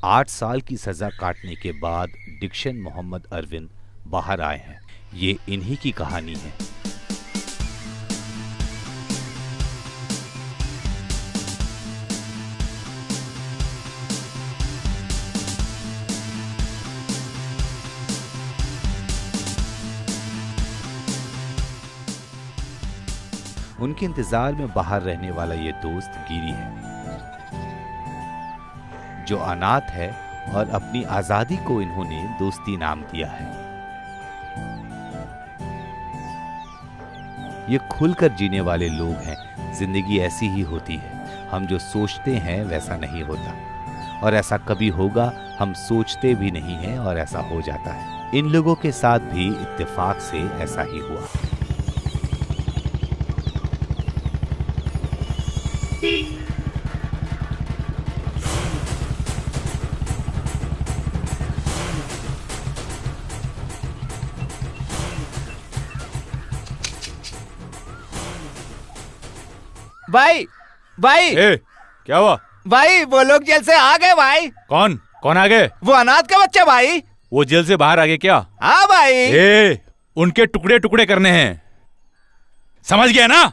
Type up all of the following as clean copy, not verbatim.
8 साल की सजा काटने के बाद डिक्शन मोहम्मद अरविंद बाहर आए हैं। ये इन्हीं की कहानी है। उनके इंतजार में बाहर रहने वाला ये दोस्त गिरी है, जो अनाथ है और अपनी आजादी को इन्होंने दोस्ती नाम दिया है। ये खुलकर जीने वाले लोग हैं। जिंदगी ऐसी ही होती है, हम जो सोचते हैं वैसा नहीं होता, और ऐसा कभी होगा हम सोचते भी नहीं हैं और ऐसा हो जाता है। इन लोगों के साथ भी इत्तेफाक से ऐसा ही हुआ। भाई भाई ए, क्या हुआ भाई? वो लोग जेल से आ गए भाई। कौन कौन आ गए? वो अनाथ का बच्चा भाई। वो जेल से बाहर आ गए क्या? हाँ भाई। ए, उनके टुकड़े टुकड़े करने हैं, समझ गया ना?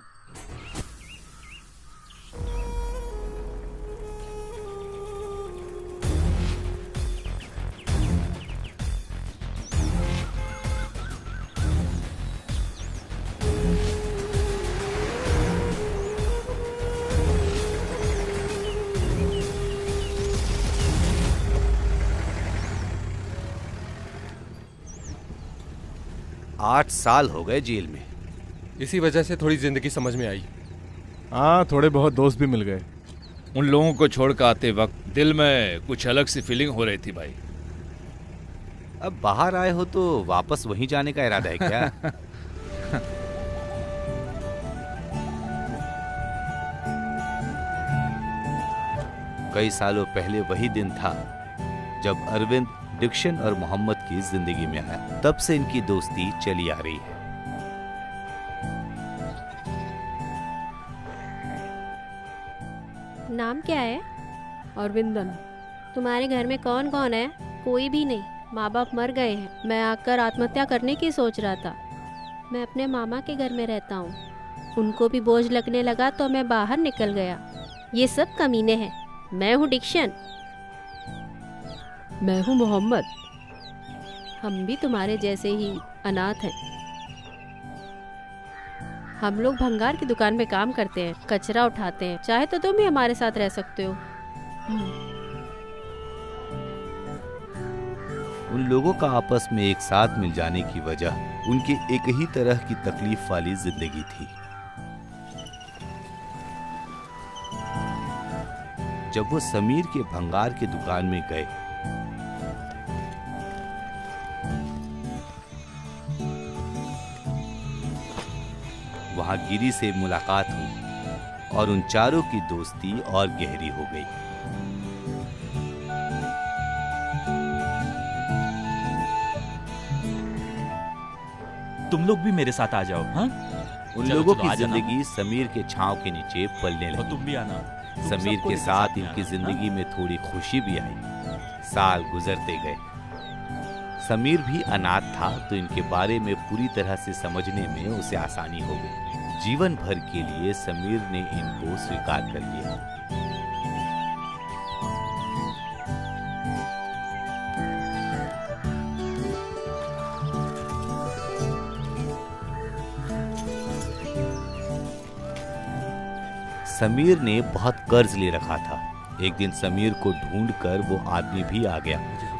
आठ साल हो गए जेल में। इसी वजह से थोड़ी जिंदगी समझ में आई। हाँ, थोड़े बहुत दोस्त भी मिल गए। उन लोगों को छोड़ कर आते वक्त दिल में कुछ अलग सी फीलिंग हो रही थी भाई। अब बाहर आए हो तो वापस वहीं जाने का इरादा है क्या? कई सालों पहले वही दिन था जब अरविंद डिक्शन और मोहम्मद की जिंदगी में आया। तब से इनकी दोस्ती चली आ रही है। नाम क्या है? अरविंदन। तुम्हारे घर में कौन कौन है? कोई भी नहीं, माँ बाप मर गए हैं। मैं आकर आत्महत्या करने की सोच रहा था। मैं अपने मामा के घर में रहता हूँ, उनको भी बोझ लगने लगा तो मैं बाहर निकल गया। ये सब कमीने हैं। मैं हूँ डिक्शन। मैं हूँ मोहम्मद। हम भी तुम्हारे जैसे ही अनाथ हैं। हम लोग भंगार की दुकान में काम करते हैं, कचरा उठाते हैं। चाहे तो तुम भी हमारे साथ रह सकते हो। उन लोगों का आपस में एक साथ मिल जाने की वजह उनकी एक ही तरह की तकलीफ वाली जिंदगी थी। जब वो समीर के भंगार की दुकान में गए, वहां गिरी से मुलाकात हुई और उन चारों की दोस्ती और गहरी हो गई। तुम लोग भी मेरे साथ आ जाओ। हाँ, उन लोगों की जिंदगी समीर के छांव के नीचे पलने लगी। तुम भी आना। समीर के साथ इनकी जिंदगी में थोड़ी खुशी भी आई। साल गुजरते गए। समीर भी अनाथ था तो इनके बारे में पूरी तरह से समझने में उसे आसानी हो गई। जीवन भर के लिए समीर ने इनको स्वीकार कर लिया। समीर ने बहुत कर्ज ले रखा था। एक दिन समीर को ढूंढकर वो आदमी भी आ गया।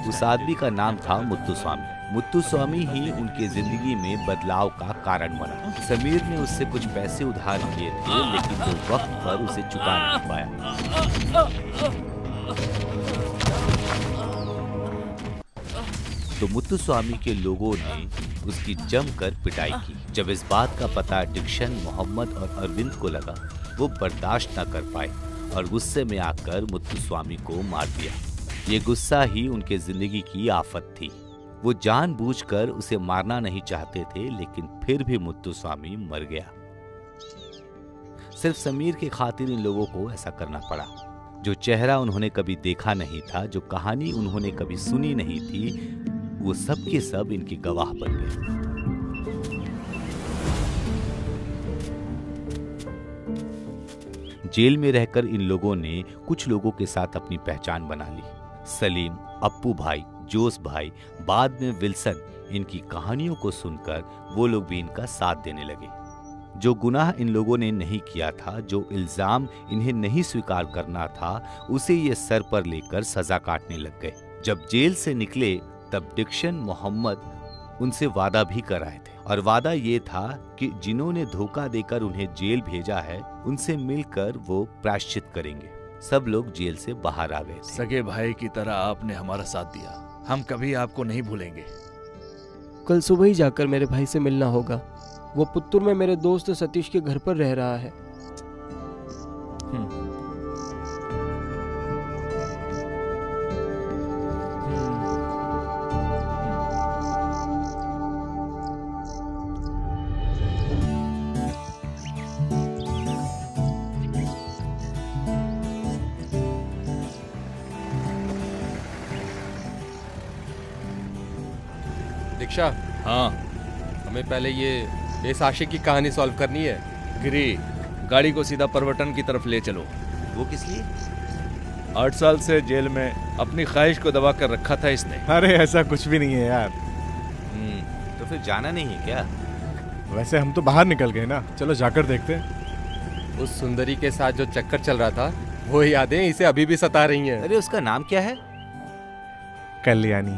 उस आदमी का नाम था मुत्तुस्वामी। मुत्तुस्वामी ही उनके जिंदगी में बदलाव का कारण बना। समीर ने उससे कुछ पैसे उधार लिए थे, लेकिन वो वक्त पर उसे चुका नहीं पाया। तो मुत्तुस्वामी के लोगों ने उसकी जमकर पिटाई की। जब इस बात का पता डिक्शन, मोहम्मद और अरविंद को लगा, वो बर्दाश्त न कर पाए और गुस्से में आकर मुत्तुस्वामी को मार दिया। ये गुस्सा ही उनके जिंदगी की आफत थी। वो जानबूझकर उसे मारना नहीं चाहते थे, लेकिन फिर भी मुत्तुस्वामी मर गया। सिर्फ समीर के खातिर इन लोगों को ऐसा करना पड़ा। जो चेहरा उन्होंने कभी देखा नहीं था, जो कहानी उन्होंने कभी सुनी नहीं थी, वो सब के सब इनके गवाह बन गए। जेल में रहकर इन लोगों ने कुछ लोगों के साथ अपनी पहचान बना ली। सलीम, अप्पू भाई, जोस भाई, बाद में विल्सन। इनकी कहानियों को सुनकर वो लोग भी इनका साथ देने लगे। जो गुनाह इन लोगों ने नहीं किया था, जो इल्जाम इन्हें नहीं स्वीकार करना था, उसे ये सर पर लेकर सजा काटने लग गए। जब जेल से निकले तब डिक्शन मोहम्मद उनसे वादा भी कराए थे, और वादा ये था कि जिन्होंने धोखा देकर उन्हें जेल भेजा है, उनसे मिलकर वो प्रायश्चित करेंगे। सब लोग जेल से बाहर आ गए थे। सगे भाई की तरह आपने हमारा साथ दिया, हम कभी आपको नहीं भूलेंगे। कल सुबह ही जाकर मेरे भाई से मिलना होगा। वो पुत्तूर में मेरे दोस्त सतीश के घर पर रह रहा है। दीक्षा, हाँ हमें पहले ये बेसाशी की कहानी सॉल्व करनी है। गिरी, गाड़ी को सीधा परवटन की तरफ ले चलो। वो किस लिए? 8 साल से जेल में अपनी ख्वाहिश को दबा कर रखा था इसने। अरे ऐसा कुछ भी नहीं है यार। तो फिर जाना नहीं है क्या? वैसे हम तो बाहर निकल गए ना, चलो जाकर देखते हैं। उस सुंदरी के साथ जो चक्कर चल रहा था, वो यादें इसे अभी भी सता रही हैं। अरे उसका नाम क्या है? कल्याणी।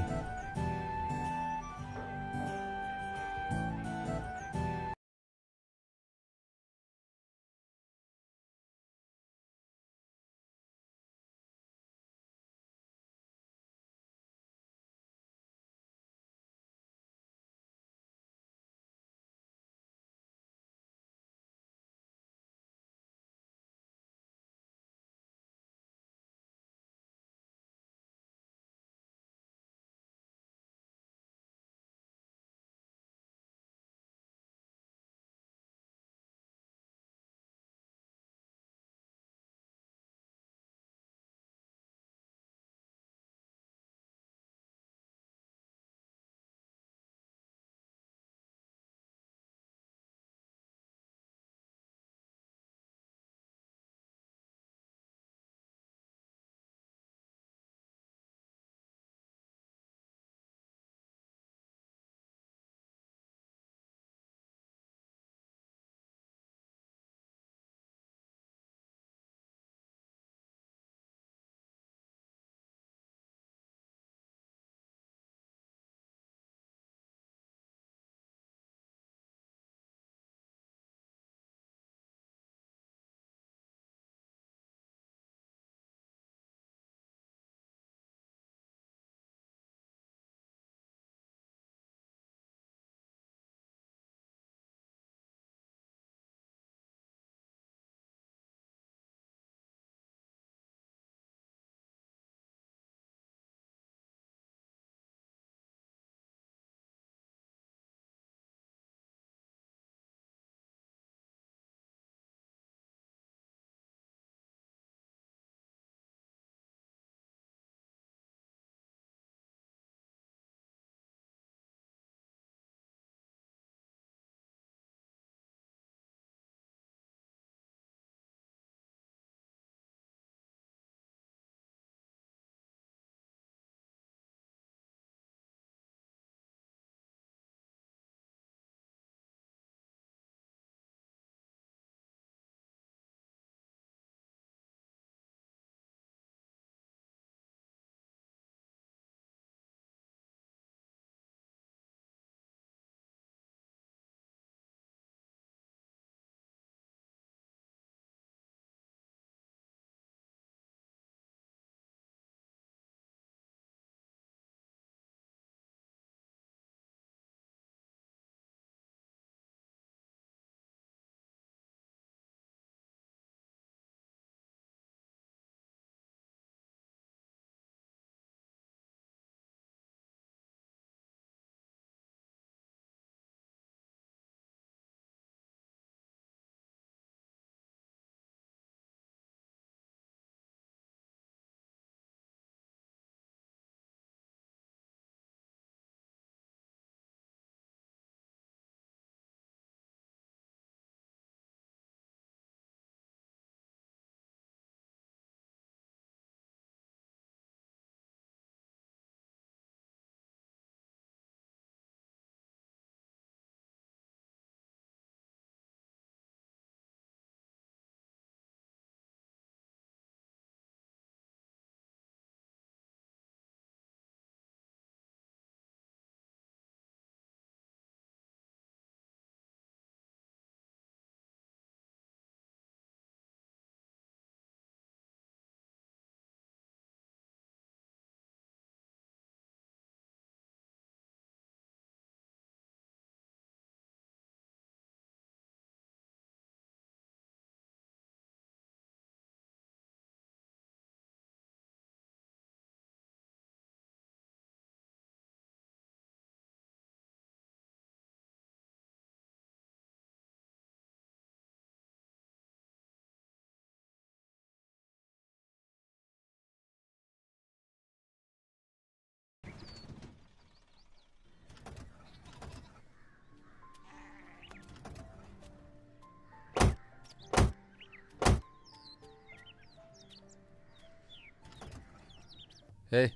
ए,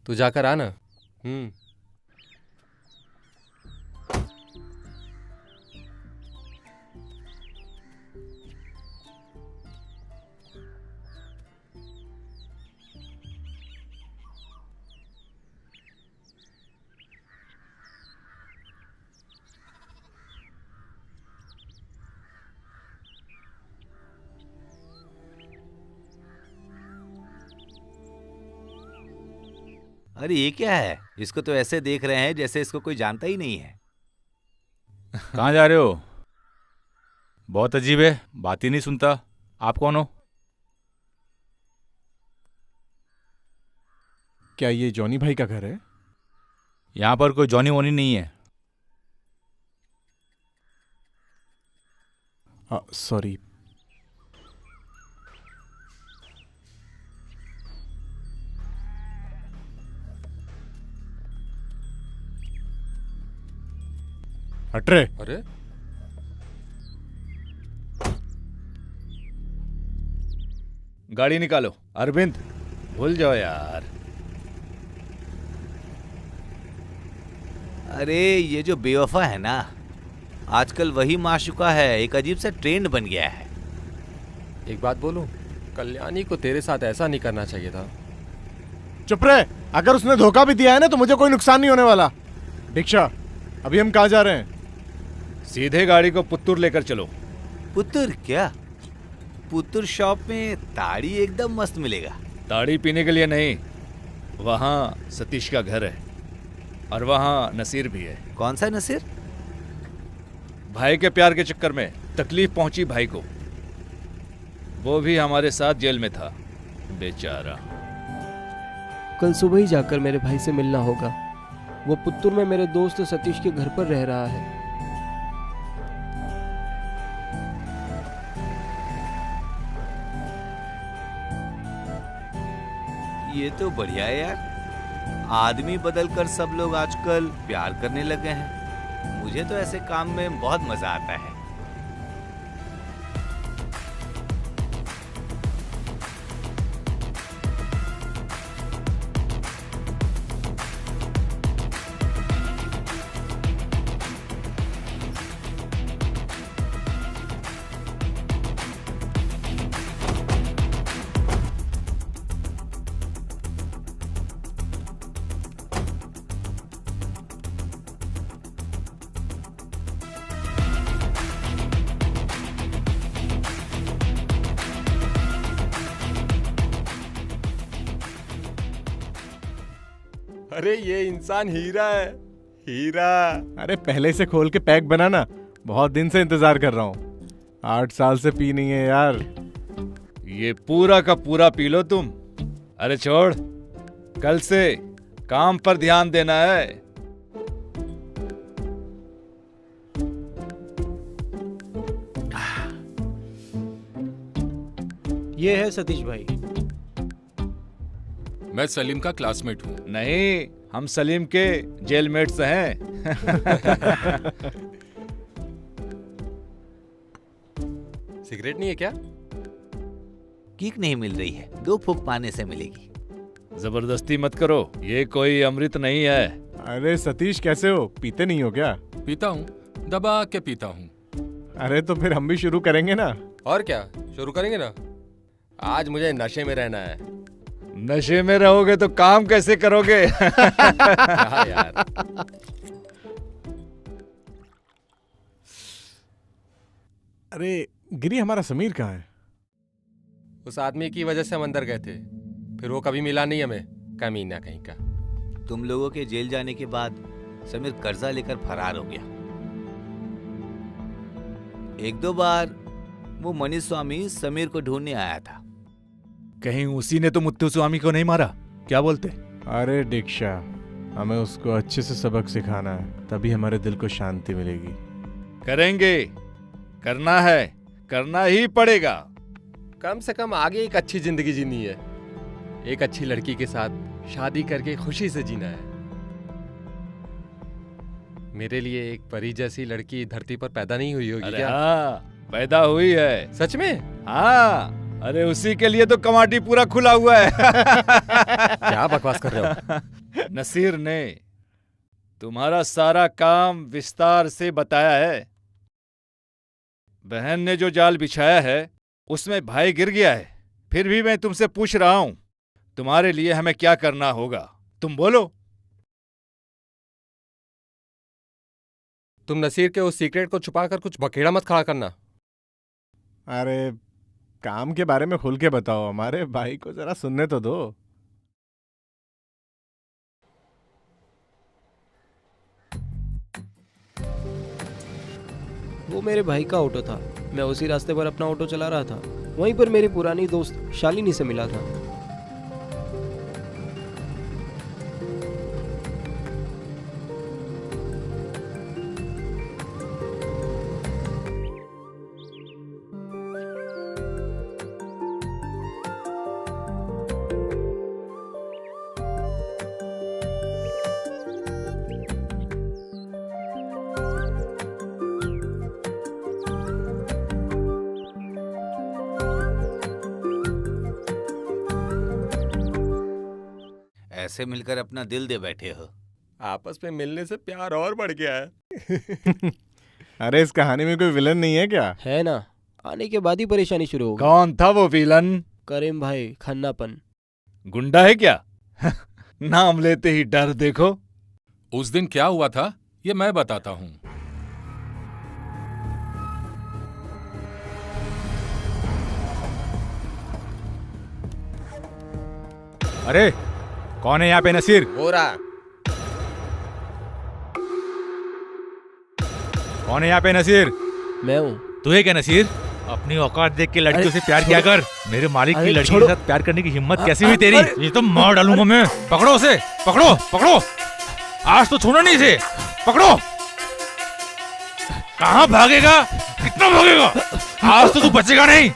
तू जाकर आ ना। अरे ये क्या है? इसको तो ऐसे देख रहे हैं जैसे इसको कोई जानता ही नहीं है। कहाँ जा रहे हो? बहुत अजीब है, बात ही नहीं सुनता। आप कौन हो? क्या ये जॉनी भाई का घर है? यहाँ पर कोई जॉनी वॉनी नहीं है। सॉरी। हट रे। अरे गाड़ी निकालो। अरविंद, भूल जाओ यार। अरे ये जो बेवफा है ना, आजकल वही माशूका है, एक अजीब सा ट्रेंड बन गया है। एक बात बोलूं, कल्याणी को तेरे साथ ऐसा नहीं करना चाहिए था। चुप रहे। अगर उसने धोखा भी दिया है ना तो मुझे कोई नुकसान नहीं होने वाला। दीक्षा, अभी हम कहाँ जा रहे हैं? सीधे गाड़ी को पुत्तूर लेकर चलो। पुत्तूर क्या? पुत्तूर शॉप में ताड़ी एकदम मस्त मिलेगा। ताड़ी पीने के लिए नहीं, वहाँ सतीश का घर है और वहाँ नसीर भी है। कौन सा नसीर? भाई के प्यार के चक्कर में तकलीफ पहुंची भाई को, वो भी हमारे साथ जेल में था, बेचारा। कल सुबह ही जाकर मेरे भाई से मिलना होगा। वो पुत्तूर में मेरे दोस्त सतीश के घर पर रह रहा है। ये तो बढ़िया है यार। आदमी बदलकर सब लोग आजकल प्यार करने लगे हैं। मुझे तो ऐसे काम में बहुत मजा आता है। अरे ये इंसान हीरा है, हीरा। अरे पहले से खोल के पैक बनाना, बहुत दिन से इंतजार कर रहा हूँ। 8 साल से पी नहीं है यार। ये पूरा का पूरा पी लो तुम। अरे छोड़, कल से काम पर ध्यान देना है। ये है सतीश भाई। मैं सलीम का क्लासमेट हूँ। नहीं, हम सलीम के जेलमेट्स हैं। सिगरेट नहीं है क्या? किक नहीं मिल रही है, 2 फूंक पाने से मिलेगी। जबरदस्ती मत करो, ये कोई अमृत नहीं है। अरे सतीश, कैसे हो? पीते नहीं हो क्या? पीता हूँ, दबा के पीता हूँ। अरे तो फिर हम भी शुरू करेंगे ना। और क्या, शुरू करेंगे ना। आज मुझे नशे में रहना है। नशे में रहोगे तो काम कैसे करोगे? हाँ यार। अरे गिरी, हमारा समीर कहाँ है? उस आदमी की वजह से हम अंदर गए थे, फिर वो कभी मिला नहीं हमें, कमीना कहीं का। तुम लोगों के जेल जाने के बाद समीर कर्जा लेकर फरार हो गया। 1-2 बार वो मनीष स्वामी समीर को ढूंढने आया था। कहीं उसी ने तो मुत्तु स्वामी को नहीं मारा? क्या बोलते? अरे दीक्षा, हमें उसको अच्छे से सबक सिखाना है, तभी हमारे दिल को शांति मिलेगी। करेंगे, करना है, करना ही पड़ेगा। कम से कम आगे एक अच्छी जिंदगी जीनी है, एक अच्छी लड़की के साथ शादी करके खुशी से जीना है। मेरे लिए एक परी जैसी लड़की धरती पर पैदा नहीं हुई होगी अरे क्या? हाँ, पैदा हुई है। सच में? हाँ, अरे उसी के लिए तो कमाटी पूरा खुला हुआ है। क्या बकवास कर रहे हो? नसीर ने तुम्हारा सारा काम विस्तार से बताया है। बहन ने जो जाल बिछाया है उसमें भाई गिर गया है। फिर भी मैं तुमसे पूछ रहा हूं, तुम्हारे लिए हमें क्या करना होगा? तुम बोलो। तुम नसीर के उस सीक्रेट को छुपाकर कुछ बखेड़ा मत खड़ा करना। अरे काम के बारे में खुल के बताओ, हमारे भाई को जरा सुनने तो दो। वो मेरे भाई का ऑटो था। मैं उसी रास्ते पर अपना ऑटो चला रहा था। वहीं पर मेरी पुरानी दोस्त शालिनी से मिला था। ऐसे मिलकर अपना दिल दे बैठे हो। आपस में मिलने से प्यार और बढ़ गया है। अरे इस कहानी में कोई विलन नहीं है क्या? है ना, आने के बाद ही परेशानी शुरू हो गई। कौन था वो विलन? करीम भाई खन्नापन। गुंडा है क्या? नाम लेते ही डर देखो। उस दिन क्या हुआ था ये मैं बताता हूँ। अरे कौन है यहाँ पे? नसीर हो रहा। कौन है यहाँ पे? नसीर मैं हूँ। तू है क्या नसीर? अपनी औकात देख के लड़कियों से प्यार किया कर। मेरे मालिक की लड़की के साथ प्यार करने की हिम्मत कैसी हुई तेरी? ये तो मार डालूंगा मैं। पकड़ो उसे, पकड़ो पकड़ो, आज तो छोड़ो नहीं इसे। पकड़ो। कहाँ भागेगा? कितना भागेगा? आज तो तू बचेगा नहीं।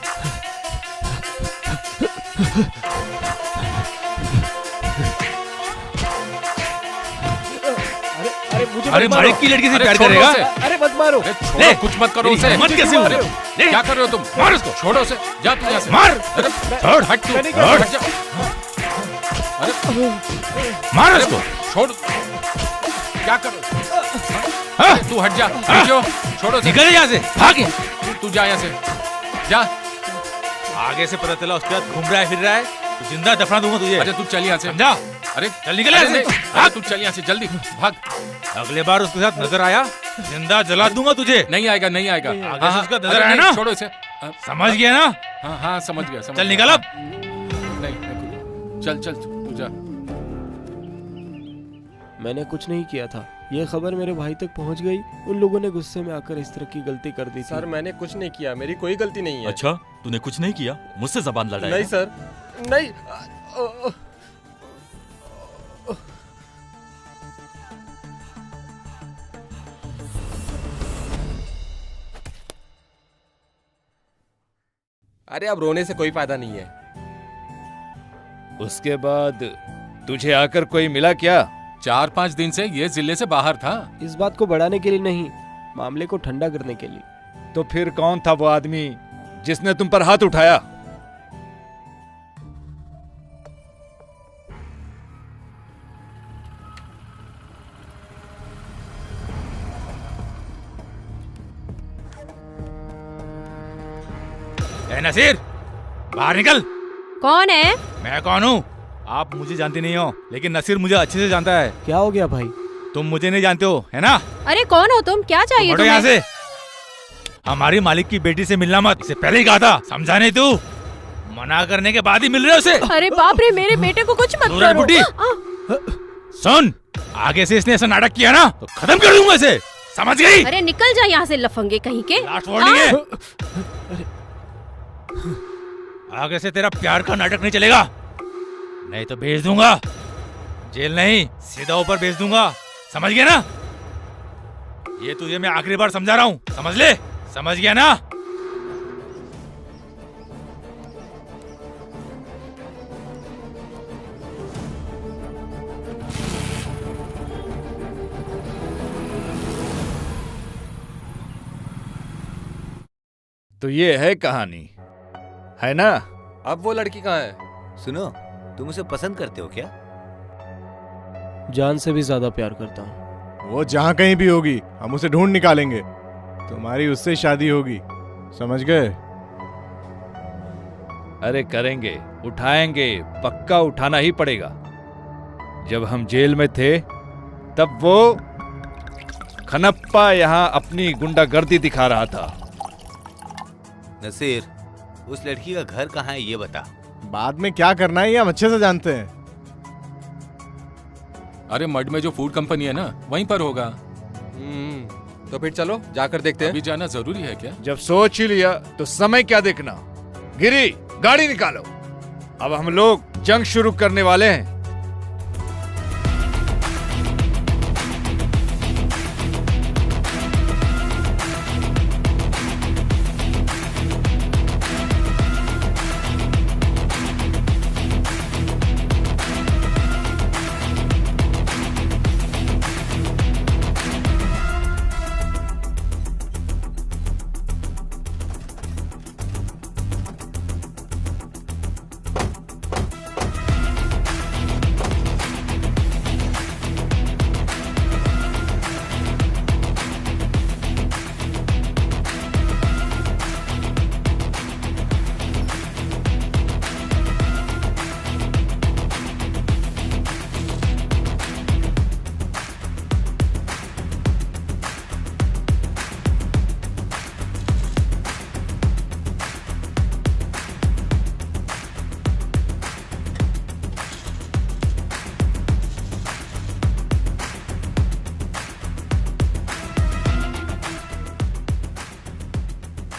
अरे मालिक की लड़की से प्यार करेगा? अरे मत मारो। छोड़ो, कुछ मत करो उसे। मत कैसे हो? क्या कर रहे हो तुम? मार उसको। छोड़ो उसे। जा तू यहाँ से। मार। छोड़। हट तू। छोड़। हट जा। अरे मार उसको। छोड़। क्या कर रहे हो? तू हट जा। क्यों? छोड़ो उसे। निकल यहाँ से, भाग। तू जा यहाँ से। जा। आगे से पता चला उसके साथ घूम रहा है, फिर रहा है तो जिंदा दफना दूंगा तुझे। अरे तू चल यहाँ से। समझा? अरे चल निकल यहाँ से। भाग। तू चल यहाँ से जल्दी भाग। अगले बार उसके साथ नजर आया जिंदा जला दूंगा तुझे। नहीं आएगा, नहीं आएगा। आगे से उसका नजर आया ना? छोड़ो इसे। समझ गया ना? हाँ हाँ समझ गया। चल निकल अब। नहीं, चल चल तू जा। मैंने कुछ नहीं किया था। ये खबर मेरे भाई तक पहुंच गई। उन लोगों ने गुस्से में आकर इस तरह की गलती कर दी थी। सर मैंने कुछ नहीं किया, मेरी कोई गलती नहीं है। अच्छा, तूने कुछ नहीं किया? मुझसे जबान लड़ाई? नहीं सर, नहीं। अरे अब रोने से कोई फायदा नहीं है। उसके बाद तुझे आकर कोई मिला क्या? 4-5 दिन से ये जिले से बाहर था। इस बात को बढ़ाने के लिए नहीं, मामले को ठंडा करने के लिए। तो फिर कौन था वो आदमी जिसने तुम पर हाथ उठाया? ए नसीर, बाहर निकल। कौन है? मैं कौन हूँ? आप मुझे जानते नहीं हो, लेकिन नसीर मुझे अच्छे से जानता है। क्या हो गया भाई? तुम मुझे नहीं जानते हो, है ना? अरे कौन हो तुम? क्या चाहिए हटो यहाँ तुम्हें? से। हमारी मालिक की बेटी से मिलना मत, इसे पहले ही कहा था। समझा नहीं तू? मना करने के बाद ही मिल रहे उसे। अरे बाप रे, मेरे बेटे को कुछ मत सूरज बुड्ढी। करो। सुन, आगे से इसने ऐसा नाटक किया ना तो खत्म कर दूंगा इसे, समझ गई? अरे निकल जा यहाँ से लफंगे कहीं के। लास्ट वार्निंग है। आगे से तेरा प्यार का नाटक नहीं चलेगा, नहीं तो भेज दूंगा। जेल नहीं, सीधा ऊपर भेज दूंगा, समझ गया ना? ये तुझे मैं आखिरी बार समझा रहा हूँ, समझ ले। समझ गया ना? तो ये है कहानी, है ना? अब वो लड़की कहाँ है? सुनो, तुम उसे पसंद करते हो क्या? जान से भी ज्यादा प्यार करता हूँ। वो जहाँ कहीं भी होगी हम उसे ढूंढ निकालेंगे। तुम्हारी उससे शादी होगी, समझ गए? अरे करेंगे, उठाएंगे, पक्का उठाना ही पड़ेगा। जब हम जेल में थे तब वो खनप्पा यहाँ अपनी गुंडागर्दी दिखा रहा था। नसीर, उस लड़की का घर कहाँ है ये बता। बाद में क्या करना है ये हम अच्छे से जानते हैं। अरे मड में जो फूड कंपनी है ना, वहीं पर होगा। तो फिर चलो जाकर देखते हैं। अभी जाना जरूरी है क्या? जब सोच ही लिया तो समय क्या देखना। गिरी, गाड़ी निकालो, अब हम लोग जंग शुरू करने वाले हैं।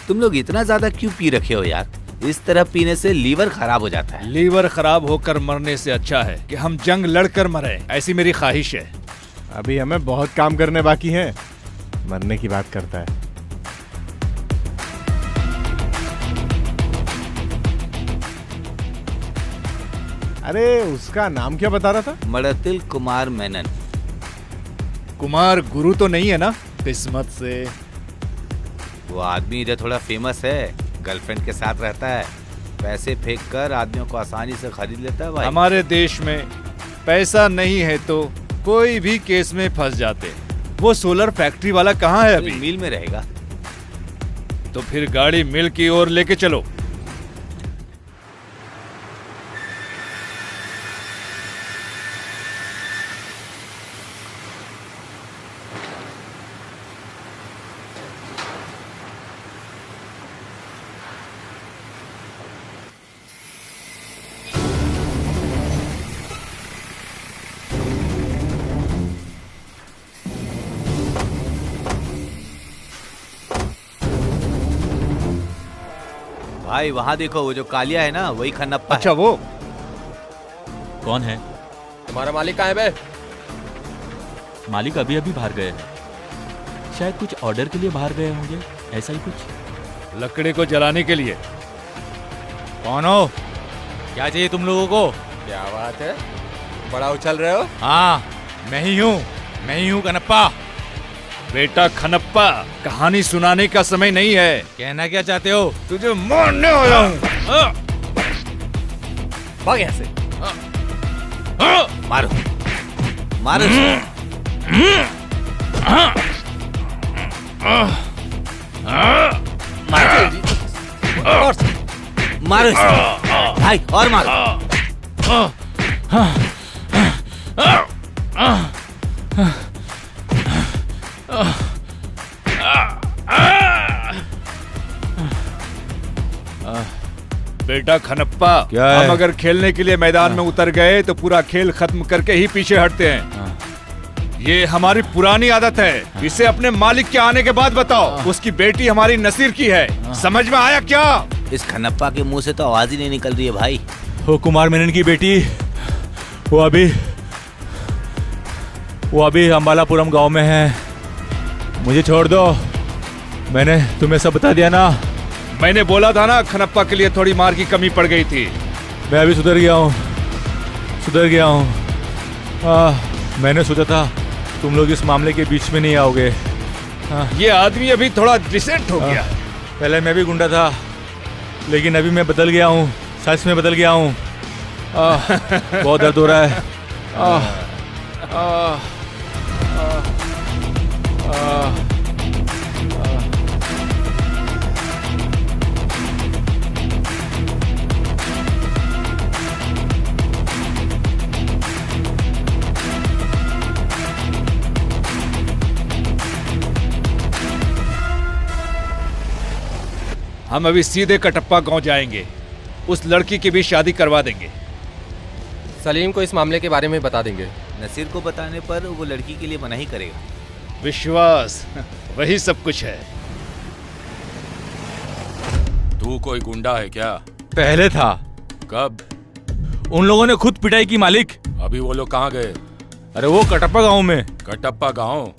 तुम लोग इतना ज्यादा क्यों पी रखे हो यार? इस तरह पीने से लीवर खराब हो जाता है। लीवर खराब होकर मरने से अच्छा है कि हम जंग लड़कर मरे, ऐसी मेरी ख्वाहिश है। अभी हमें बहुत काम करने बाकी है। मरने की बात करता है। अरे उसका नाम क्या बता रहा था? मड़तिल कुमार मेनन। कुमार गुरु तो नहीं है ना? किस्मत से। वो आदमी इधर थोड़ा फेमस है, गर्लफ्रेंड के साथ रहता है, पैसे फेंक कर आदमियों को आसानी से खरीद लेता है भाई। हमारे देश में पैसा नहीं है तो कोई भी केस में फंस जाते। वो सोलर फैक्ट्री वाला कहाँ है अभी? मिल में रहेगा। तो फिर गाड़ी मिल की ओर लेके चलो। भाई वहाँ देखो, वो जो कालिया है ना, वही खन्नप्पा अच्छा है। वो कौन है? तुम्हारा मालिक कहाँ है बे? मालिक अभी अभी बाहर गए हैं। शायद कुछ ऑर्डर के लिए बाहर गए होंगे, ऐसा ही कुछ। लकड़ी को जलाने के लिए। कौन हो? क्या चाहिए तुम लोगों को? क्या बात है, बड़ा उछल रहे हो? हाँ, मैं ही हूँ कनप्पा। बेटा खनप्पा, कहानी सुनाने का समय नहीं है। कहना क्या चाहते हो? तुझे मारने आया हूँ। भाग यहाँ से। मारो मारो इसे। मारो इसे भाई, और मारो। बेटा खनप्पा, क्या है? हम अगर खेलने के लिए मैदान में उतर गए तो पूरा खेल खत्म करके ही पीछे हटते हैं। ये हमारी पुरानी आदत है। इसे अपने मालिक के आने के बाद बताओ। उसकी बेटी हमारी नसीर की है, समझ में आया क्या? इस खन्नप्पा के मुंह से तो आवाज ही नहीं निकल रही है भाई। वो कुमार मेनन की बेटी, वो अभी अम्बालापुरम गांव में है। मुझे छोड़ दो, मैंने तुम्हें सब बता दिया ना। मैंने बोला था ना, खनप्पा के लिए थोड़ी मार की कमी पड़ गई थी। मैं अभी सुधर गया हूँ। मैंने सोचा था तुम लोग इस मामले के बीच में नहीं आओगे। ये आदमी अभी थोड़ा डिसेंट हो गया। पहले मैं भी गुंडा था, लेकिन अभी मैं बदल गया हूँ, सच में बदल गया हूँ। बहुत दर्द हो रहा है। हम अभी सीधे कटप्पा गांव जाएंगे, उस लड़की की भी शादी करवा देंगे। सलीम को इस मामले के बारे में बता देंगे। नसीर को बताने पर वो लड़की के लिए मना ही करेगा। विश्वास वही सब कुछ है। तू कोई गुंडा है क्या? पहले था। कब? उन लोगों ने खुद पिटाई की मालिक। अभी वो लोग कहाँ गए? अरे वो कटप्पा गांव में। कटप्पा गांव?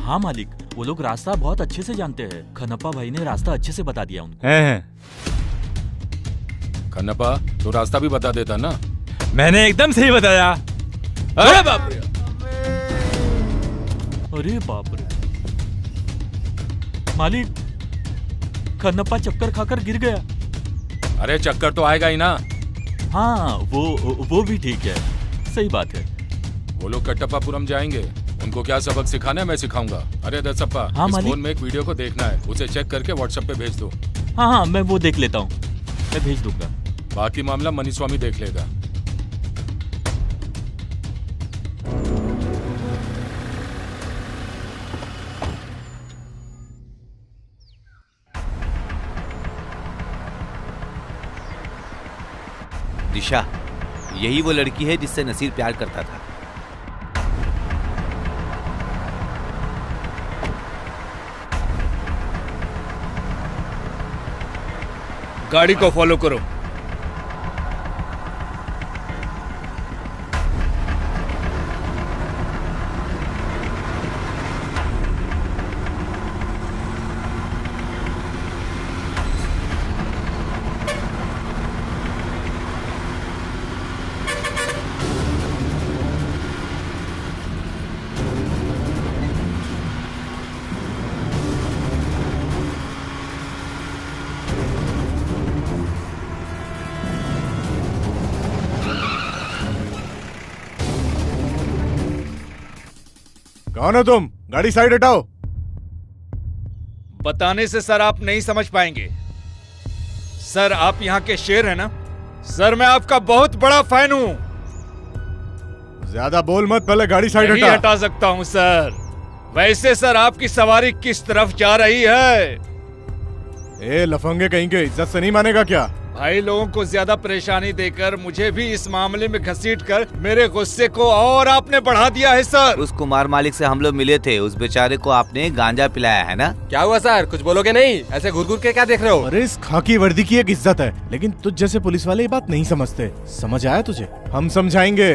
हाँ मालिक, वो लोग रास्ता बहुत अच्छे से जानते हैं। खनप्पा भाई ने रास्ता अच्छे से बता दिया उनको। हैं। खन्नप्पा, तो रास्ता भी बता देता ना। मैंने एकदम सही बताया। अरे बाप रे! अरे बाप रे! मालिक, खन्नप्पा चक्कर खाकर गिर गया। अरे चक्कर तो आएगा ही ना। हाँ, वो भी ठीक है। सही बात है। वो लोग कटप्पापुरम जाएंगे। उनको क्या सबक सिखाना है मैं सिखाऊंगा। अरे दसप्पा, हाँ, इस मालिक? फोन में एक वीडियो को देखना है, उसे चेक करके व्हाट्सएप पे भेज दो। हाँ, मैं वो देख लेता हूँ, मैं भेज दूंगा। बाकी मामला मनीस्वामी देख लेगा। दिशा, यही वो लड़की है जिससे नसीर प्यार करता था। गाड़ी को फॉलो करो। कौन हो तुम? गाड़ी साइड हटाओ। बताने से सर आप नहीं समझ पाएंगे। सर आप यहाँ के शेर हैं ना? सर मैं आपका बहुत बड़ा फैन हूँ। ज्यादा बोल मत, पहले गाड़ी साइड नहीं हटा। हटा सकता हूँ सर। वैसे सर आपकी सवारी किस तरफ जा रही है? ए लफंगे कहीं के, इज्जत से नहीं मानेगा क्या? भाई लोगों को ज्यादा परेशानी देकर मुझे भी इस मामले में घसीटकर मेरे गुस्से को और आपने बढ़ा दिया है सर। उस कुमार मालिक से हम लोग मिले थे, उस बेचारे को आपने गांजा पिलाया है ना? क्या हुआ सर, कुछ बोलोगे नहीं? ऐसे घूर घूर के क्या देख रहे हो? अरे इस खाकी वर्दी की एक इज्जत है, लेकिन तुझ जैसे पुलिस वाले ये बात नहीं समझते। समझ आया तुझे? हम समझाएंगे।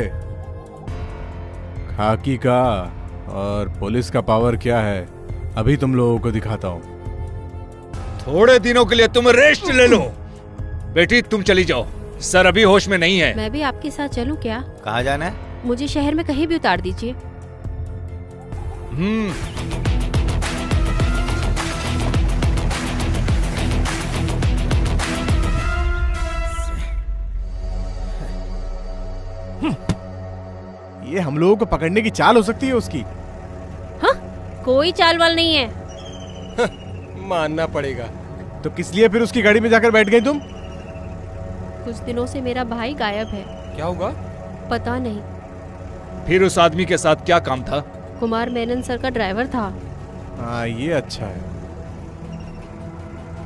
खाकी का और पुलिस का पावर क्या है, अभी तुम लोगों को दिखाता हूँ। थोड़े दिनों के लिए तुम रेस्ट ले लो। बेटी तुम चली जाओ, सर अभी होश में नहीं है। मैं भी आपके साथ चलूं क्या? कहाँ जाना है? मुझे शहर में कहीं भी उतार दीजिए। ये हम लोगों को पकड़ने की चाल हो सकती है उसकी। हाँ, कोई चाल वाल नहीं है। मानना पड़ेगा। तो किस लिए फिर उसकी गाड़ी में जाकर बैठ गई तुम? कुछ दिनों से मेरा भाई गायब है। क्या हुआ? पता नहीं। फिर उस आदमी के साथ क्या काम था? कुमार मेनन सर का ड्राइवर था। हाँ ये अच्छा है।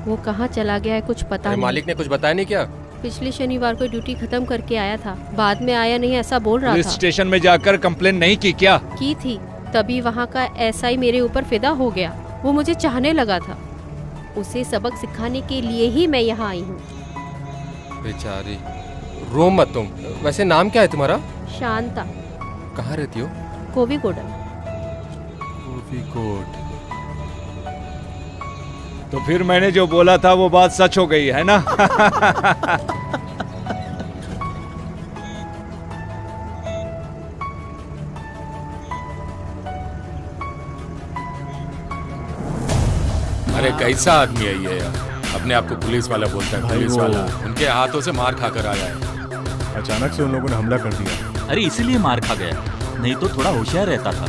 वो कहाँ चला गया है कुछ पता नहीं। मालिक ने कुछ बताया नहीं क्या? पिछले शनिवार को ड्यूटी खत्म करके आया था, बाद में आया नहीं ऐसा बोल रहा पुलिस था। स्टेशन में जाकर कंप्लेन नहीं की क्या? की थी, तभी वहाँ का एसआई मेरे ऊपर फिदा हो गया। वो मुझे चाहने लगा था। उसे सबक सिखाने के लिए ही मैं यहाँ आई हूँ। बेचारी, रो मत तुम। वैसे नाम क्या है तुम्हारा? शांता। कहाँ रहती हो? कोविकोड। कोविकोड। तो फिर मैंने जो बोला था वो बात सच हो गई है ना? अरे कैसा आदमी है ये यार? अपने आप को पुलिस वाला बोलता है, भाई पुलिस वो- वाला। उनके हाथों से मार खाकर आया है। अचानक से उन लोगों ने हमला कर दिया। अरे इसीलिए मार खा गया, नहीं तो थोड़ा होशियार रहता था।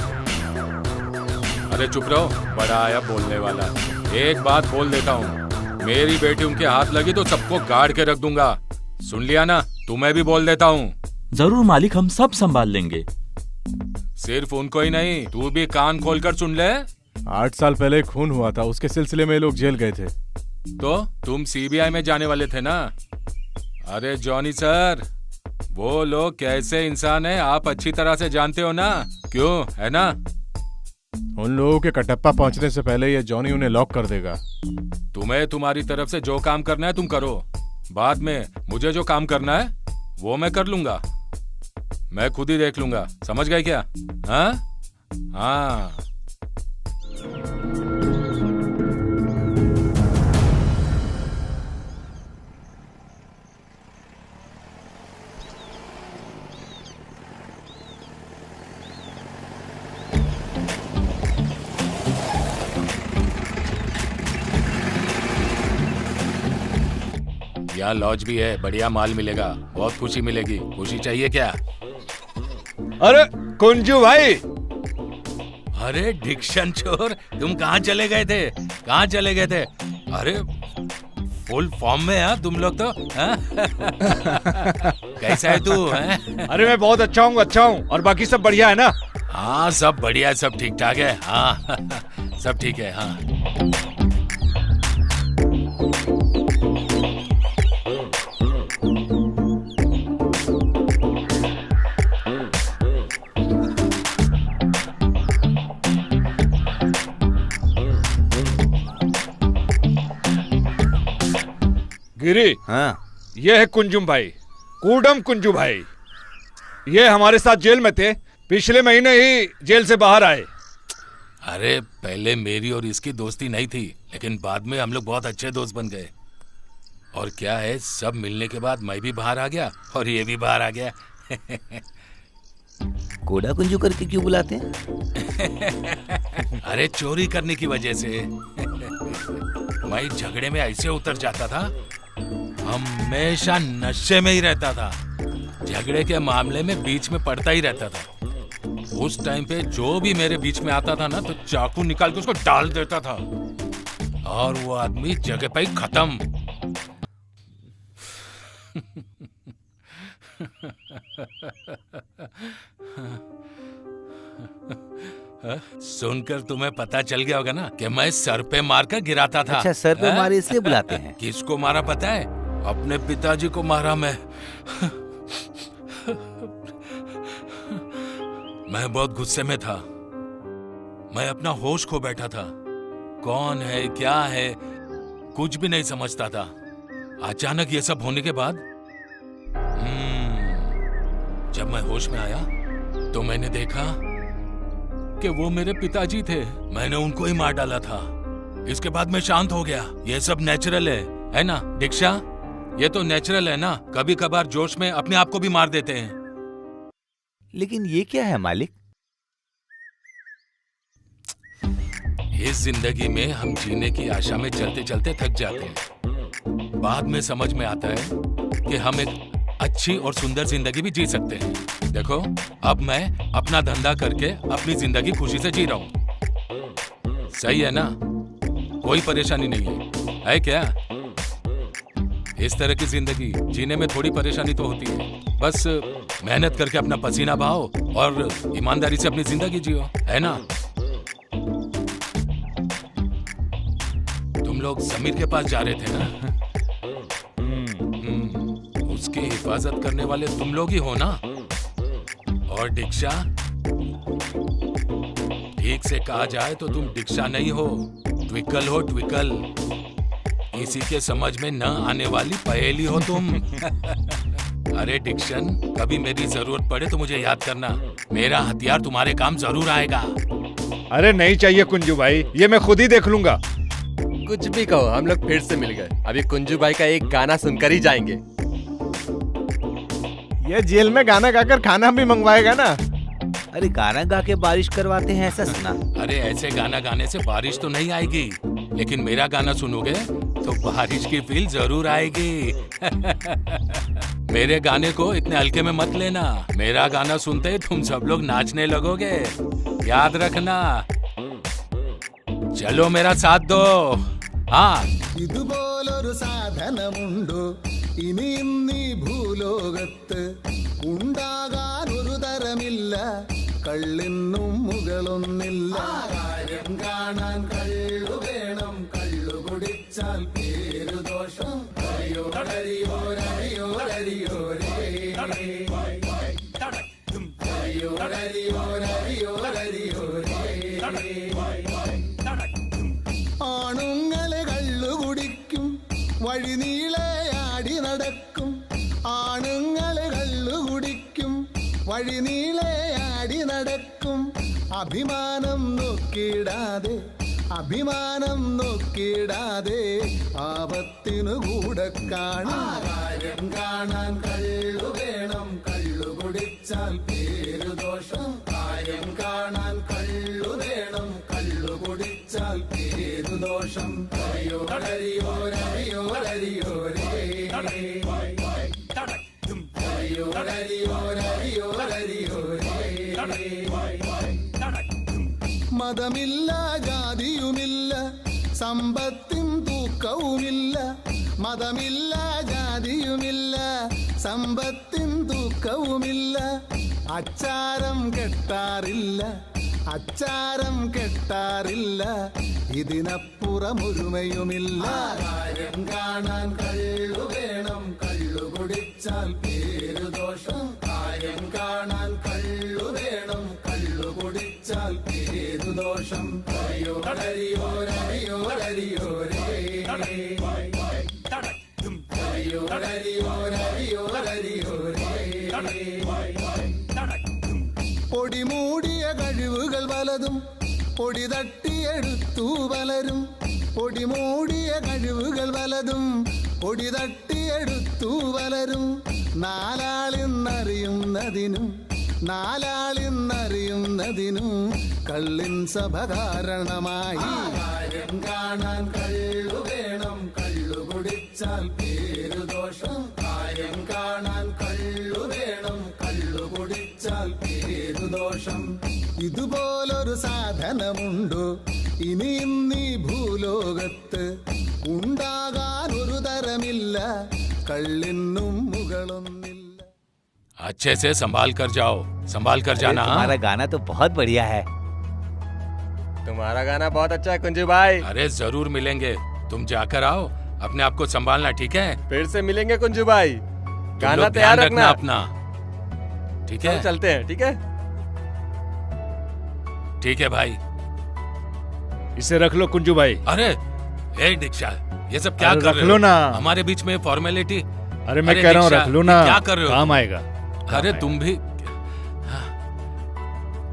अरे चुप रहो, बड़ा आया बोलने वाला। एक बात बोल देता हूँ, मेरी बेटी उनके हाथ लगी तो सबको गाड़ के रख दूंगा। सुन लिया ना? तुम्हें भी बोल देता हूँ। जरूर मालिक, हम सब संभाल लेंगे। सिर्फ उनको ही नहीं, तू भी कान खोलकर सुन ले। 8 साल पहले एक खून हुआ था, उसके सिलसिले में ये लोग जेल गए थे। तो तुम सीबीआई में जाने वाले थे ना? अरे जॉनी सर, वो लोग कैसे इंसान है आप अच्छी तरह से जानते हो ना, क्यों है ना? उन लोगों के कटप्पा पहुंचने से पहले ये जॉनी उन्हें लॉक कर देगा। तुम्हें तुम्हारी तरफ से जो काम करना है तुम करो, बाद में मुझे जो काम करना है वो मैं कर लूंगा। मैं खुद ही देख लूंगा, समझ गए क्या? हाँ हाँ। यहाँ लॉज भी है, बढ़िया माल मिलेगा, बहुत खुशी मिलेगी। खुशी चाहिए क्या? अरे कुंजू भाई! अरे डिक्शन चोर, तुम कहाँ चले गए थे? कहाँ चले गए थे? अरे फुल फॉर्म में है तुम लोग तो। हाँ? कैसा है तू? हैं? अरे मैं बहुत अच्छा हूँ और बाकी सब बढ़िया है ना? हाँ सब बढ़िया है, सब ठीक ठाक है। हाँ सब ठीक है। हाँ गिरी, हाँ, ये है कुंजुम भाई, कूडम कुंजू भाई। ये हमारे साथ जेल में थे, पिछले महीने ही जेल से बाहर आए। अरे पहले मेरी और इसकी दोस्ती नहीं थी, लेकिन बाद में हम लोग बहुत अच्छे दोस्त बन गए। और क्या है, सब मिलने के बाद मैं भी बाहर आ गया और ये भी बाहर आ गया। कोड़ा कुंजू करके क्यों बुलाते हैं? अरे चोरी करने की वजह से। मैं झगड़े में ऐसे उतर जाता था, हमेशा नशे में ही रहता था, झगड़े के मामले में बीच में पड़ता ही रहता था। उस टाइम पे जो भी मेरे बीच में आता था ना, तो चाकू निकाल के उसको डाल देता था और वो आदमी जगह पे ही खत्म। सुनकर तुम्हें पता चल गया होगा ना कि मैं सर पे मारकर गिराता था। अच्छा, सर पे मारे इसलिए बुलाते हैं। किसको मारा पता है? अपने पिताजी को मारा मैं। मैं बहुत गुस्से में था, मैं अपना होश खो बैठा था। कौन है क्या है कुछ भी नहीं समझता था। अचानक ये सब होने के बाद जब मैं होश में आया तो मैंने देखा कि वो मेरे पिताजी थे। मैंने उनको ही मार डाला था। इसके बाद मैं शांत हो गया। ये सब नेचुरल है ना दीक्षा? ये तो नेचुरल है ना, कभी कभार जोश में अपने आप को भी मार देते हैं। लेकिन ये क्या है मालिक? इस जिंदगी में हम जीने की आशा में चलते चलते थक जाते हैं। बाद में समझ में आता है कि हम एक अच्छी और सुंदर जिंदगी भी जी सकते हैं। देखो, अब मैं अपना धंधा करके अपनी जिंदगी खुशी से जी रहा हूँ। सही है ना? कोई परेशानी नहीं है क्या? इस तरह की जिंदगी जीने में थोड़ी परेशानी तो होती है। बस मेहनत करके अपना पसीना बहाओ और ईमानदारी से अपनी जिंदगी जियो, है ना? तुम लोग समीर के पास जा रहे थे ना? उसकी हिफाजत करने वाले तुम लोग ही हो ना? और दीक्षा, ठीक से कहा जाए तो तुम दीक्षा नहीं हो, ट्विकल हो, ट्विकल। किसी के समझ में न आने वाली पहेली हो तुम। अरे डिक्शन, कभी मेरी जरूरत पड़े तो मुझे याद करना, मेरा हथियार तुम्हारे काम जरूर आएगा। अरे नहीं चाहिए कुंजू भाई, ये मैं खुद ही देख लूंगा। कुछ भी कहो, हम लोग फिर से मिल गए। अभी कुंजू भाई का एक गाना सुनकर ही जाएंगे। ये जेल में गाना गाकर खाना भी मंगवाएगा ना? अरे गाना गा के बारिश करवाते हैं ऐसा सुना। अरे ऐसे गाना गाने से बारिश तो नहीं आएगी, लेकिन मेरा गाना सुनोगे तो बारिश की फील जरूर आएगी। मेरे गाने को इतने हल्के में मत लेना। मेरा गाना सुनते ही तुम सब लोग नाचने लगोगे, याद रखना। चलो मेरा साथ दो। हाँ, ഇതുപോലൊരു സാധനമുണ്ടോ ഇനി ഇന്നീ ഭൂലോകത്ത്? ഉണ്ടാകാൻ ഒരു തരമില്ല, കള്ളിന്നും മുകളൊന്നില്ല. കാര്യം കാണാൻ കള്ളു വേണം, കള്ളു കുടിച്ചാൽ പേരു ദോഷം. ആണുങ്ങളെ കള്ളു കുടിക്കും, വഴിനീളെ ആടി നടക്കും. ആണുങ്ങളെ കള്ളു കുടിക്കും, വഴിനീളെ ആടി നടക്കും. അഭിമാനം നോക്കിയിടാതെ, അഭിമാനം നോക്കിയിടാതെ ആപത്തിനു കൂടെ കാണാൻ. കാര്യം കാണാൻ കള്ളു വേണം, കള്ളു കുടിച്ചാൽ പേരു ദോഷം. കാര്യം കാണാൻ കള്ളു വേണം, കള്ളു കുടിച്ചാൽ പേരു ദോഷം. മതമില്ല, ജാതിയുമില്ല, സമ്പത്തിൻ തൂക്കവുമില്ല. മതമില്ല, ജാതിയുമില്ല, സമ്പത്തിൻ തൂക്കവുമില്ല. അച്ചാരം കെട്ടാറില്ല, അച്ചാരം കെട്ടാറില്ല. ഇതിനപ്പുറമൊരുമയുമില്ല. കാര്യം കാണാൻ കള്ളു വേണം, കള്ളു കുടിച്ചാൽ പേരു ദോഷം. കാര്യം കാണാൻ കള്ളു വേണം, കള്ളു കുടിച്ചാൽ പേരു ദോഷം. പൊടിമൂടിയ കഴിവുകൾ പലതും പൊടി തട്ടിയെടുത്തു പലരും. പൊടിമൂടിയ കഴിവുകൾ പലതും പൊടി തട്ടിയെടുത്തു പലരും. നാലാളിന്നറിയുന്നതിനും, നാലാളിന്നറിയുന്നതിനും കള്ളിൻ സഭ കാരണമായി. കാര്യം കാണാൻ കള്ളു വേണം, കള്ളു കുടിച്ചാൽ പേരു ദോഷം. കാര്യം കാണാൻ കള്ളു വേണം, കള്ളു കുടിച്ചാൽ പേരു ദോഷം. ഇതുപോലൊരു സാധനമുണ്ടോ ഇനി ഇന്നീ ഭൂലോകത്ത്? ഉണ്ടാകാൻ ഒരു തരമില്ല, കള്ളിന്നും മുകളൊന്നില്ല. अच्छे से संभाल कर जाओ, संभाल कर जाना। तुम्हारा गाना तो बहुत बढ़िया है। तुम्हारा गाना बहुत अच्छा है कुंजू भाई। अरे जरूर मिलेंगे, तुम जाकर आओ, अपने आप को संभालना, ठीक है? फिर से मिलेंगे कुंजू भाई, तुम गाना लोग तैयार ध्यान रखना अपना, ठीक है? चलते हैं, ठीक है? ठीक है भाई। इसे रख लो कुंजू भाई। अरे ए दीक्षा, ये सब क्या कर रख रहे लो हो? ना। हमारे बीच में फॉर्मेलिटी। अरे मैं कह रहा हूँ रख लो ना, क्या कर रहे हो? काम आएगा। अरे तुम भी,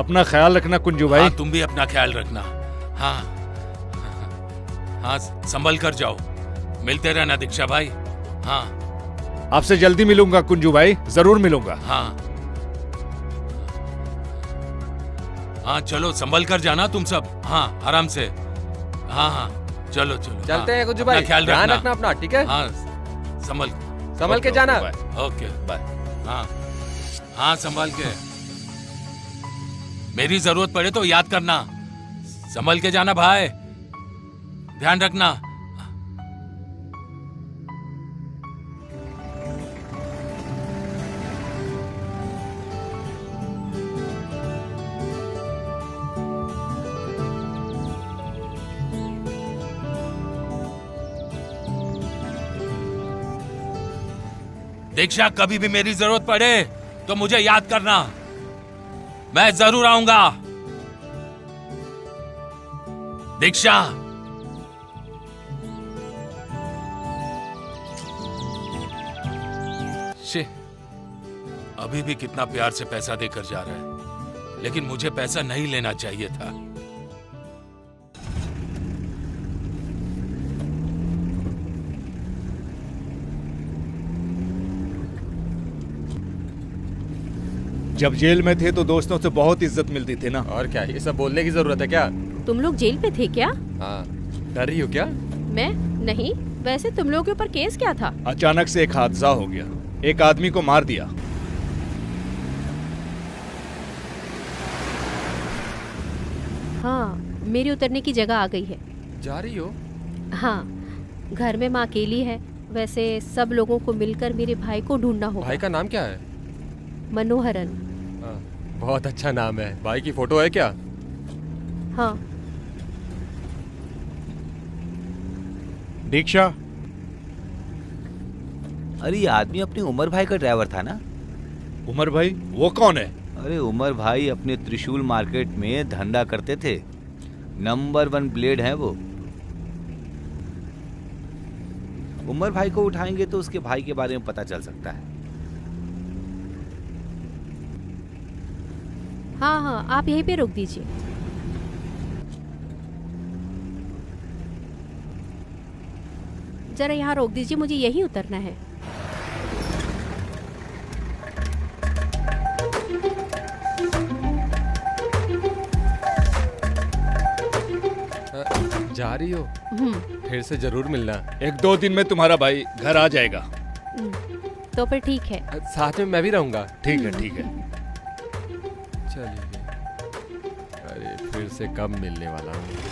अपना ख्याल रखना कुंजू भाई। हाँ, तुम भी अपना ख्याल रखना। हाँ हाँ, संभल कर जाओ, मिलते रहना दीक्षा भाई। हाँ, आपसे जल्दी मिलूंगा कुंजू भाई, जरूर मिलूंगा। हाँ हाँ, चलो संभल कर जाना तुम सब। हाँ, आराम से। हाँ हाँ, चलो चलो, चलते हाँ, हैं कुंजू अपना भाई, ख्याल ध्यान रखना। रखना अपना, ठीक है? हाँ, संभल के जाना। Okay bye. हाँ हाँ, संभाल के। मेरी जरूरत पड़े तो याद करना, संभल के जाना भाई, ध्यान रखना। दीक्षा, कभी भी मेरी जरूरत पड़े तो मुझे याद करना, मैं जरूर आऊंगा। दीक्षा, अभी भी कितना प्यार से पैसा देकर जा रहा है, लेकिन मुझे पैसा नहीं लेना चाहिए था। जब जेल में थे तो दोस्तों से बहुत इज्जत मिलती थी ना। और क्या, ये सब बोलने की जरूरत है क्या? तुम लोग जेल पे थे क्या? हाँ, डर रही हो क्या? मैं नहीं, वैसे तुम लोगों के ऊपर केस क्या था? अचानक से एक हादसा हो गया, एक आदमी को मार दिया। हाँ, मेरी उतरने की जगह आ गई है। जा रही हो? हाँ, घर में माँ अकेली है। वैसे सब लोगों को मिलकर मेरे भाई को ढूंढना होगा। भाई का नाम क्या है? मनोहरन। बहुत अच्छा नाम है। भाई की फोटो है क्या? हाँ। दीक्षा। अरे ये आदमी अपने उमर भाई का ड्राइवर था ना? उमर भाई? वो कौन है? अरे उमर भाई अपने त्रिशूल मार्केट में धंधा करते थे। नंबर 1 ब्लेड है वो। उमर भाई को उठाएंगे तो उसके भाई के बारे में पता चल सकता है। हाँ हाँ, आप यहीं पे रोक दीजिए। जरा यहाँ रोक दीजिए, मुझे यहीं उतरना है। जा रही हो? फिर से जरूर मिलना। 1-2 दिन में तुम्हारा भाई घर आ जाएगा। तो फिर ठीक है। साथ में मैं भी रहूंगा। ठीक है ठीक है। चलिए। अरे फिर से कब मिलने वाला हूँ।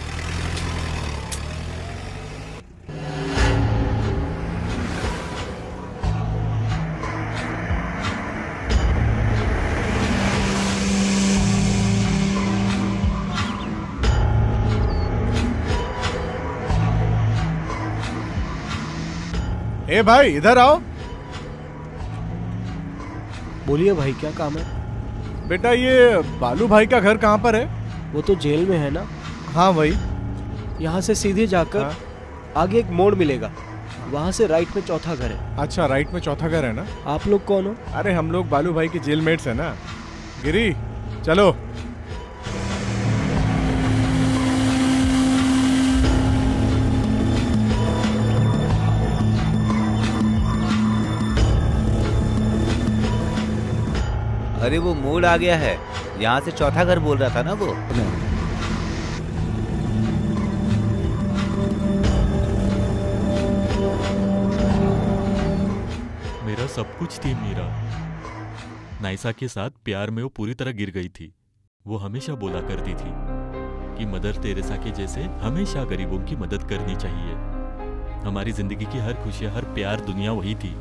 ए भाई इधर आओ। बोलिए भाई, क्या काम है? बेटा ये बालू भाई का घर कहाँ पर है? वो तो जेल में है ना। हाँ वही। यहाँ से सीधे जाकर आगे एक मोड़ मिलेगा, वहाँ से राइट में चौथा घर है। अच्छा, राइट में चौथा घर है ना। आप लोग कौन हो? अरे हम लोग बालू भाई के जेलमेट्स है ना। गिरी चलो। अरे वो मोड़ आ गया है, यहाँ से चौथा घर बोल रहा था ना वो। मेरा सब कुछ थी मीरा। नाइसा के साथ प्यार में वो पूरी तरह गिर गई थी। वो हमेशा बोला करती थी कि मदर टेरेसा के जैसे हमेशा गरीबों की मदद करनी चाहिए। हमारी जिंदगी की हर खुशियां, हर प्यार, दुनिया वही थी।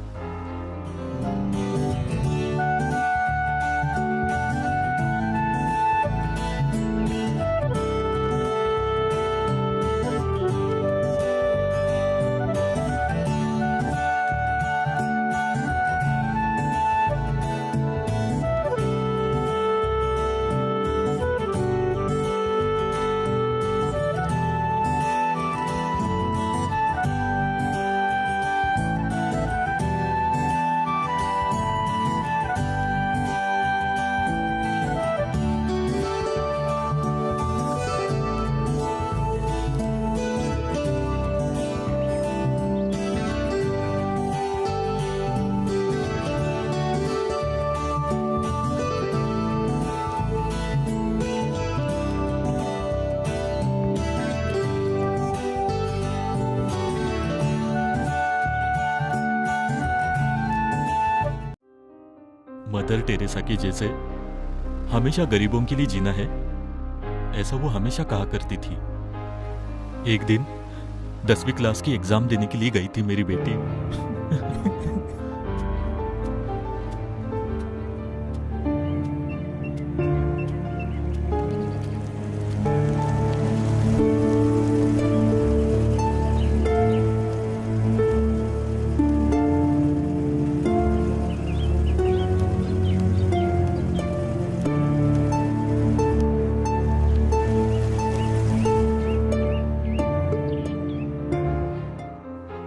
मदर टेरेसा के जैसे हमेशा गरीबों के लिए जीना है, ऐसा वो हमेशा कहा करती थी। एक दिन 10वीं क्लास की एग्जाम देने के लिए गई थी मेरी बेटी।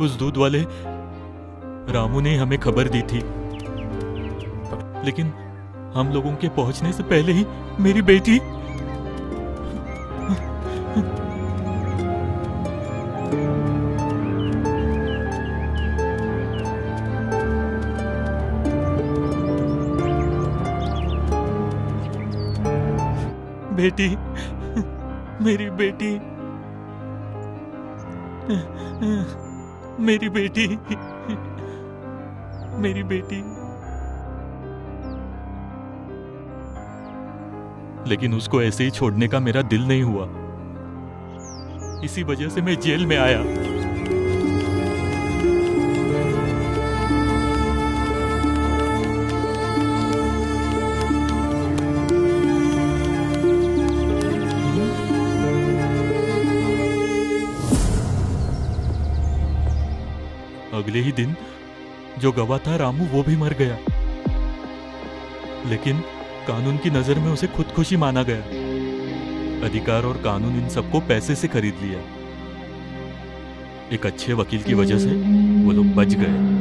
उस दूध वाले रामू ने हमें खबर दी थी, लेकिन हम लोगों के पहुंचने से पहले ही मेरी बेटी बेटी, मेरी बेटी मेरी बेटी, मेरी बेटी। लेकिन उसको ऐसे ही छोड़ने का मेरा दिल नहीं हुआ। इसी वजह से मैं जेल में आया। अगले ही दिन जो गवाह था रामू, वो भी मर गया। लेकिन कानून की नजर में उसे खुदकुशी माना गया। अधिकार और कानून इन सबको पैसे से खरीद लिया। एक अच्छे वकील की वजह से वो लोग बच गए।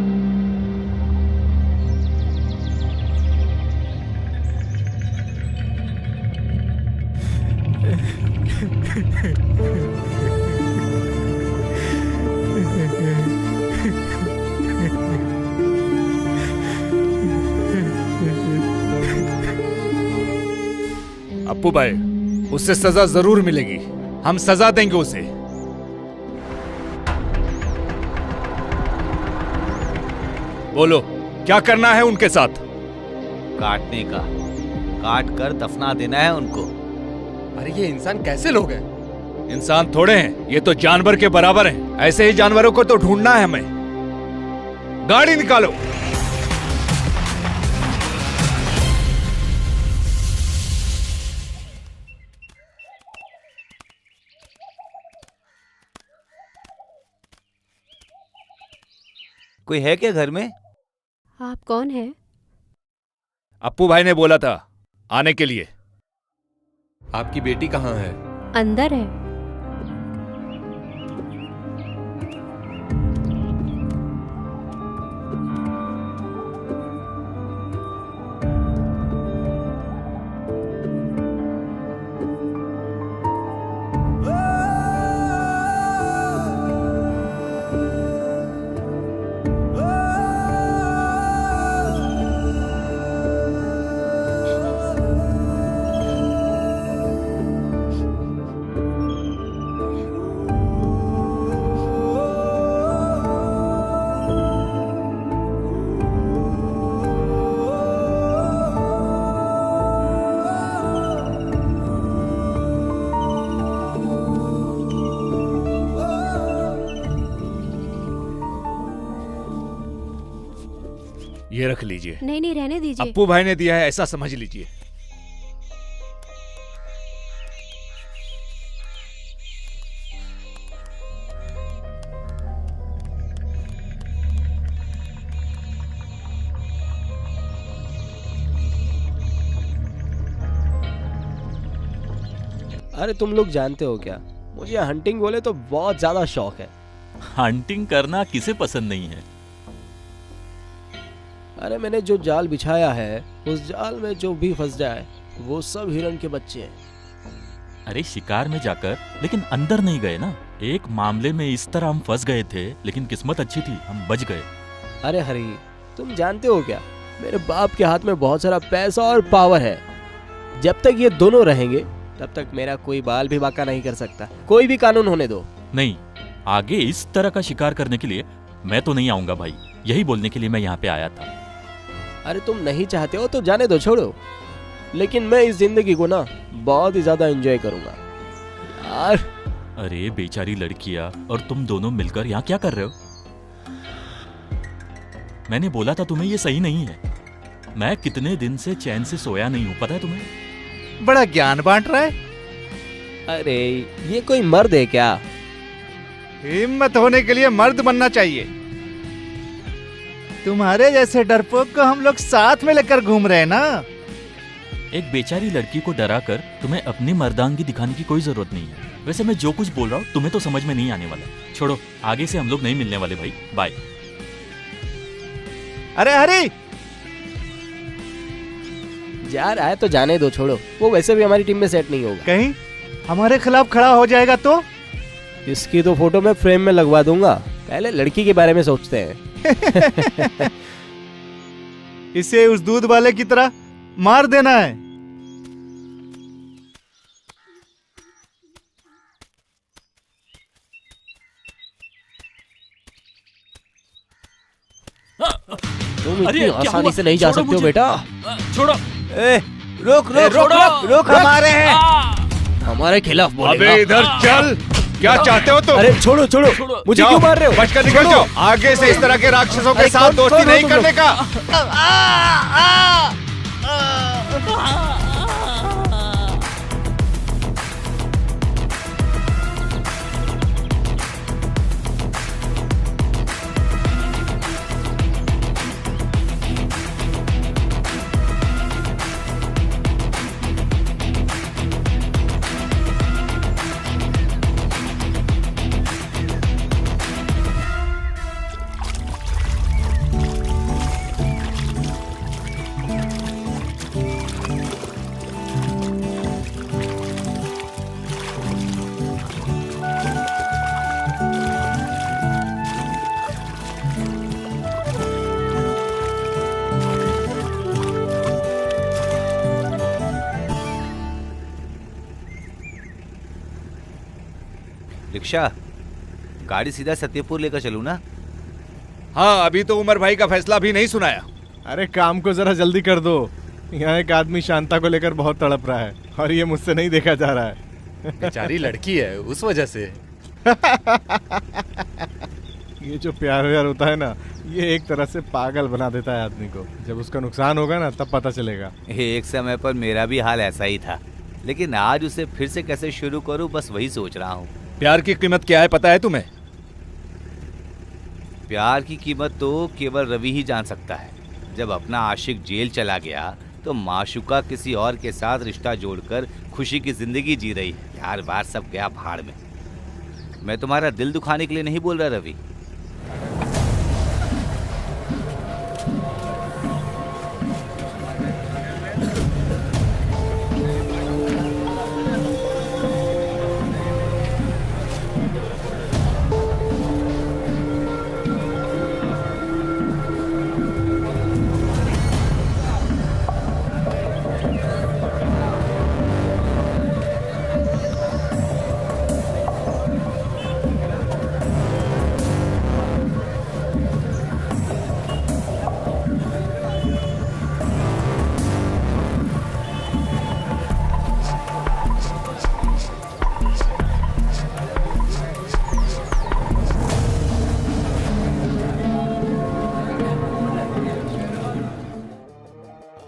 अप्पू भाई, उससे सजा जरूर मिलेगी। हम सजा देंगे उसे। बोलो, क्या करना है उनके साथ? काटने का, काट कर दफना देना है उनको। अरे ये इंसान कैसे लोग हैं? इंसान थोड़े हैं, ये तो जानवर के बराबर हैं। ऐसे ही जानवरों को तो ढूंढना है हमें। गाड़ी निकालो। कोई है क्या घर में? आप कौन है? अप्पू भाई ने बोला था आने के लिए। आपकी बेटी कहाँ है? अंदर है। ये रख लीजिए। नहीं नहीं, रहने दीजिए। अप्पू भाई ने दिया है, ऐसा समझ लीजिए। अरे तुम लोग जानते हो क्या, मुझे हंटिंग बोले तो बहुत ज्यादा शौक है। हंटिंग करना किसे पसंद नहीं है? अरे मैंने जो जाल बिछाया है, उस जाल में जो भी फंस जाए वो सब हिरण के बच्चे हैं। अरे शिकार में जाकर लेकिन अंदर नहीं गए ना। एक मामले में इस तरह हम फंस गए थे, लेकिन किस्मत अच्छी थी, हम बच गए। अरे हरी, तुम जानते हो क्या, मेरे बाप के हाथ में बहुत सारा पैसा और पावर है। जब तक ये दोनों रहेंगे तब तक मेरा कोई बाल भी बाका नहीं कर सकता। कोई भी कानून होने दो। नहीं, आगे इस तरह का शिकार करने के लिए मैं तो नहीं आऊंगा भाई। यही बोलने के लिए मैं यहाँ पे आया था। अरे तुम नहीं चाहते हो तो जाने दो, छोड़ो। लेकिन मैं इस जिंदगी को ना बहुत ही ज्यादा एंजॉय करूंगा यार। अरे बेचारी लड़कियां और तुम दोनों मिलकर यहाँ क्या कर रहे हो? मैंने बोला था तुम्हें ये सही नहीं है। मैं कितने दिन से चैन से सोया नहीं हूँ, पता है तुम्हें? बड़ा ज्ञान बांट रहा है। अरे ये कोई मर्द है क्या? हिम्मत होने के लिए मर्द बनना चाहिए। तुम्हारे जैसे डरपोक को हम लोग साथ में लेकर घूम रहे हैं ना। एक बेचारी लड़की को डराकर तुम्हें अपनी मर्दांगी दिखाने की कोई जरूरत नहीं है। वैसे मैं जो कुछ बोल रहा हूँ तुम्हें तो समझ में नहीं आने वाला। छोड़ो, आगे से हम लोग नहीं मिलने वाले भाई। बाय। अरे हरी, जा रहा है तो जाने दो, छोड़ो। वो वैसे भी हमारी टीम में सेट नहीं होगा। कहीं हमारे खिलाफ खड़ा हो जाएगा तो? इसकी तो फोटो मैं फ्रेम में लगवा दूंगा। पहले लड़की के बारे में सोचते हैं। इसे उस दूध वाले की तरह मार देना है। तुम इतनी आसानी से नहीं जा सकते हो बेटा। छोड़ो। रोक रोक रोक रोक हमारे हैं। हमारे खिलाफ बोलेगा। अबे इधर चल, क्या चाहते हो तुम? अरे छोड़ो छोड़ो, मुझे क्यों मार रहे हो? बचकर निकल जाओ, आगे से इस तरह के राक्षसों के साथ दोस्ती नहीं करने का। रिक्शा, गाड़ी सीधा सत्यपुर लेकर चलूं ना? हाँ, अभी तो उमर भाई का फैसला भी नहीं सुनाया। अरे काम को जरा जल्दी कर दो, यहाँ एक आदमी शांता को लेकर बहुत तड़प रहा है और ये मुझसे नहीं देखा जा रहा है। बेचारी लड़की है, उस वजह से। ये जो प्यार व्यार होता है ना, ये एक तरह से पागल बना देता है आदमी को। जब उसका नुकसान होगा ना, तब पता चलेगा। एक समय पर मेरा भी हाल ऐसा ही था, लेकिन आज उसे फिर से कैसे शुरू करूं, बस वही सोच रहा हूं। प्यार की कीमत क्या है पता है तुम्हें? प्यार की कीमत तो केवल रवि ही जान सकता है। जब अपना आशिक जेल चला गया तो माशुका किसी और के साथ रिश्ता जोड़कर खुशी की जिंदगी जी रही है। यार बार सब गया भाड़ में। मैं तुम्हारा दिल दुखाने के लिए नहीं बोल रहा रवि।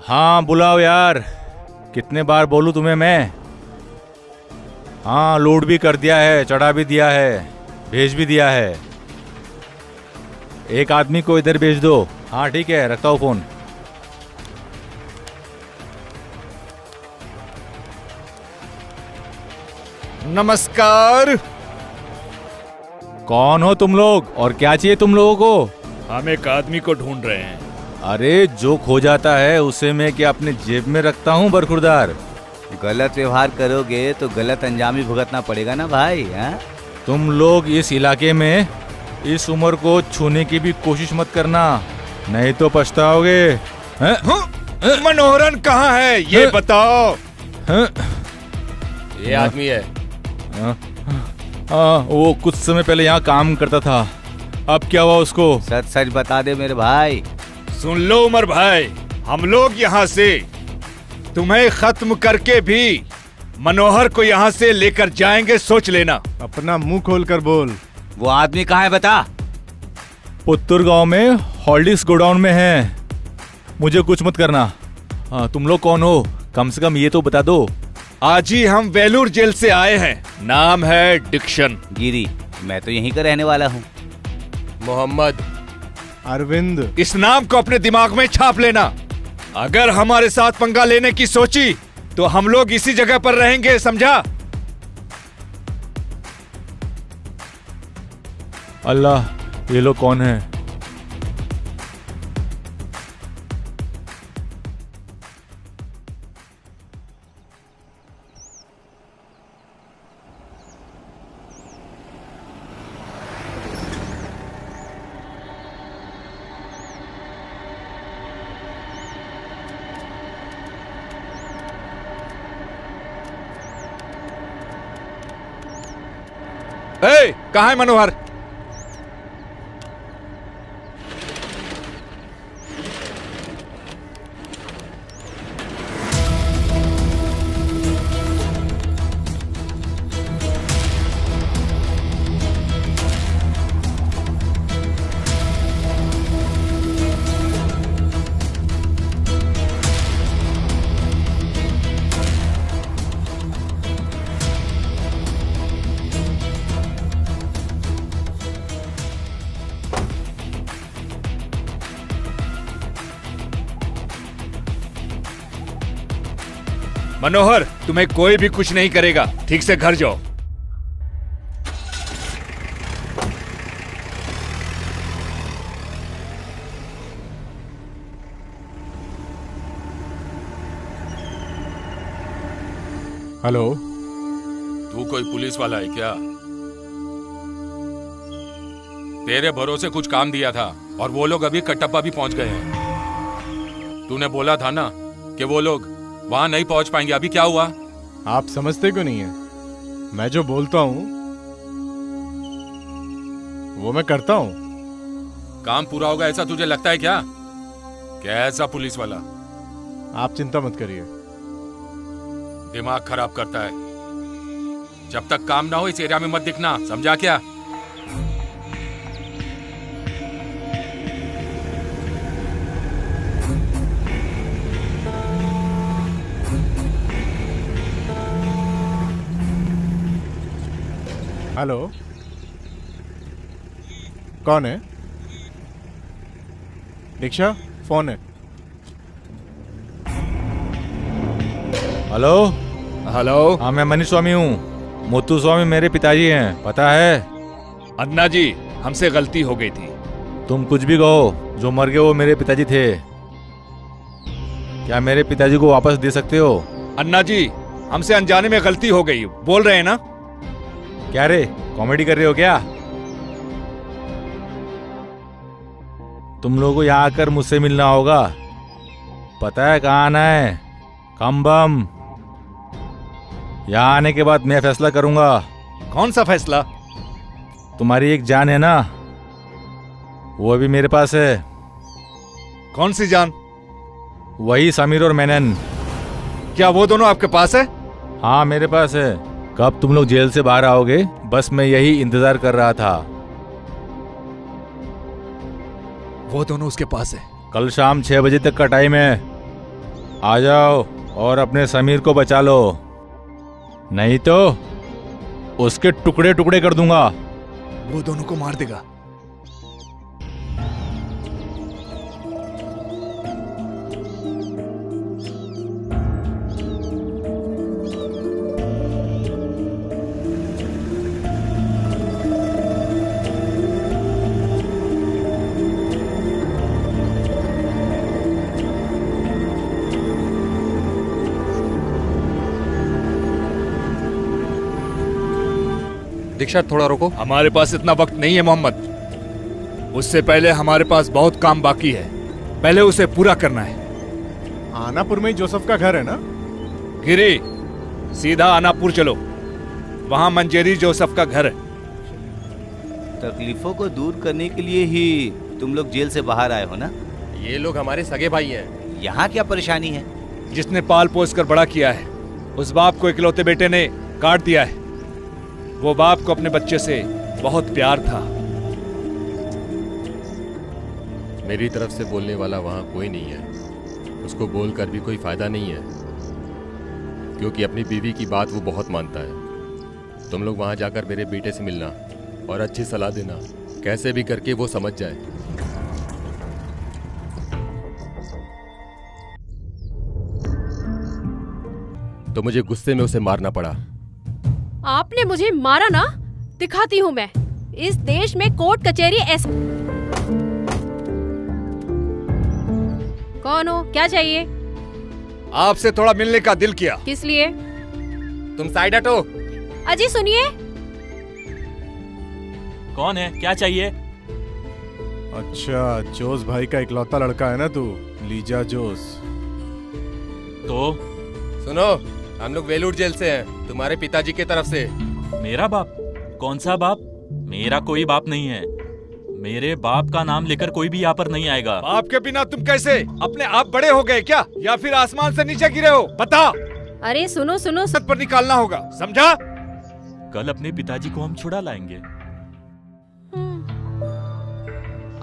हाँ बुलाओ यार, कितने बार बोलूं तुम्हें मैं। हाँ लोड भी कर दिया है, चढ़ा भी दिया है, भेज भी दिया है। एक आदमी को इधर भेज दो। हाँ ठीक है, रखता हूँ फोन। नमस्कार। कौन हो तुम लोग और क्या चाहिए तुम लोगों को? हम एक आदमी को ढूंढ रहे हैं। अरे जो खो जाता है उसे मैं क्या अपने जेब में रखता हूँ बरखुरदार? गलत व्यवहार करोगे तो गलत अंजाम ही भुगतना पड़ेगा ना भाई। हैं? तुम लोग इस इलाके में इस उम्र को छूने की भी कोशिश मत करना, नहीं तो पछताओगे। मनोहरन कहाँ है ये बताओ। ये आदमी है। वो कुछ समय पहले यहाँ काम करता था, अब क्या हुआ उसको? सच सच बता दे मेरे भाई। सुन लो उमर भाई, हम लोग यहाँ से तुम्हें खत्म करके भी मनोहर को यहाँ से लेकर जाएंगे, सोच लेना। अपना मुंह खोल कर बोल। वो आदमी कहाँ है बता। पुत्तूर गांव में हॉर्लिक्स गोडाउन में है। मुझे कुछ मत करना। तुम लोग कौन हो, कम से कम ये तो बता दो। आज ही हम वेलूर जेल से आए हैं, नाम है डिक्शन गिरी। मैं तो यहीं का रहने वाला हूँ। मोहम्मद। अरविंद। इस नाम को अपने दिमाग में छाप लेना। अगर हमारे साथ पंगा लेने की सोची तो हम लोग इसी जगह पर रहेंगे, समझा? अल्लाह, ये लोग कौन है? कहाँ है मनोहर? मनोहर, तुम्हें कोई भी कुछ नहीं करेगा। ठीक से घर जाओ। हेलो, तू कोई पुलिस वाला है क्या? तेरे भरोसे कुछ काम दिया था और वो लोग अभी कटप्पा भी पहुंच गए हैं। तूने बोला था ना कि वो लोग वहां नहीं पहुंच पाएंगे। अभी क्या हुआ? आप समझते क्यों नहीं है? मैं जो बोलता हूं वो मैं करता हूं। काम पूरा होगा ऐसा तुझे लगता है क्या? कैसा पुलिस वाला? आप चिंता मत करिए। दिमाग खराब करता है। जब तक काम ना हो इस एरिया में मत दिखना, समझा क्या? हेलो, कौन है? दीक्षा, फोन है। Hello hello. हाँ, मैं मनीष स्वामी हूँ। मुत्तु स्वामी मेरे पिताजी हैं, पता है? अन्ना जी, हमसे गलती हो गई थी। तुम कुछ भी कहो, जो मर गए वो मेरे पिताजी थे। क्या मेरे पिताजी को वापस दे सकते हो? अन्ना जी, हमसे अनजाने में गलती हो गई। बोल रहे हैं ना? क्या रे, कॉमेडी कर रहे हो क्या? तुम लोगों को यहाँ आकर मुझसे मिलना होगा। पता है कहाँ आना है? कम्बम। यहाँ आने के बाद मैं फैसला करूंगा। कौन सा फैसला? तुम्हारी एक जान है ना, वो भी मेरे पास है। कौन सी जान? वही समीर और मेनन। क्या वो दोनों आपके पास है? हाँ, मेरे पास है। कब तुम लोग जेल से बाहर आओगे, बस मैं यही इंतजार कर रहा था। वो दोनों उसके पास है। कल शाम 6 बजे तक का टाइम है। आ जाओ और अपने समीर को बचा लो, नहीं तो उसके टुकड़े टुकड़े कर दूंगा। वो दोनों को मार देगा। दीक्षा, थोड़ा रुको। हमारे पास इतना वक्त नहीं है मोहम्मद। उससे पहले हमारे पास बहुत काम बाकी है। पहले उसे पूरा करना है। आनापुर में ही जोसेफ का घर है ना? गिरी, सीधा आनापुर चलो। वहां मंजेरी जोसेफ का घर है। तकलीफों को दूर करने के लिए ही तुम लोग जेल से बाहर आए हो ना? ये लोग हमारे सगे भाई हैं। यहाँ क्या परेशानी है? जिसने पाल पोस कर बड़ा किया है, उस बाप को इकलौते बेटे ने काट दिया है। वो बाप को अपने बच्चे से बहुत प्यार था। मेरी तरफ से बोलने वाला वहां कोई नहीं है। उसको बोलकर भी कोई फायदा नहीं है, क्योंकि अपनी बीवी की बात वो बहुत मानता है। तुम लोग वहां जाकर मेरे बेटे से मिलना और अच्छी सलाह देना, कैसे भी करके वो समझ जाए। तो मुझे गुस्से में उसे मारना पड़ा। आपने मुझे मारा ना, दिखाती हूँ मैं। इस देश में कोर्ट कचहरी ऐसा। कौन हो, क्या चाहिए? आपसे थोड़ा मिलने का दिल किया। किस लिए? तुम साइड हटो। अजी सुनिए। कौन है, क्या चाहिए? अच्छा, जोस भाई का इकलौता लड़का है ना तू, लीजा जोस। तो सुनो, हम लोग वेलूर जेल से हैं, तुम्हारे पिताजी की तरफ से। मेरा बाप? कौन सा बाप? मेरा कोई बाप नहीं है। मेरे बाप का नाम लेकर कोई भी यहाँ पर नहीं आएगा। बाप के बिना तुम कैसे अपने आप बड़े हो गए क्या, या फिर आसमान से नीचे गिरे हो? बता। अरे सुनो सुनो, सत पर निकालना होगा, समझा? कल अपने पिताजी को हम छुड़ा लाएंगे।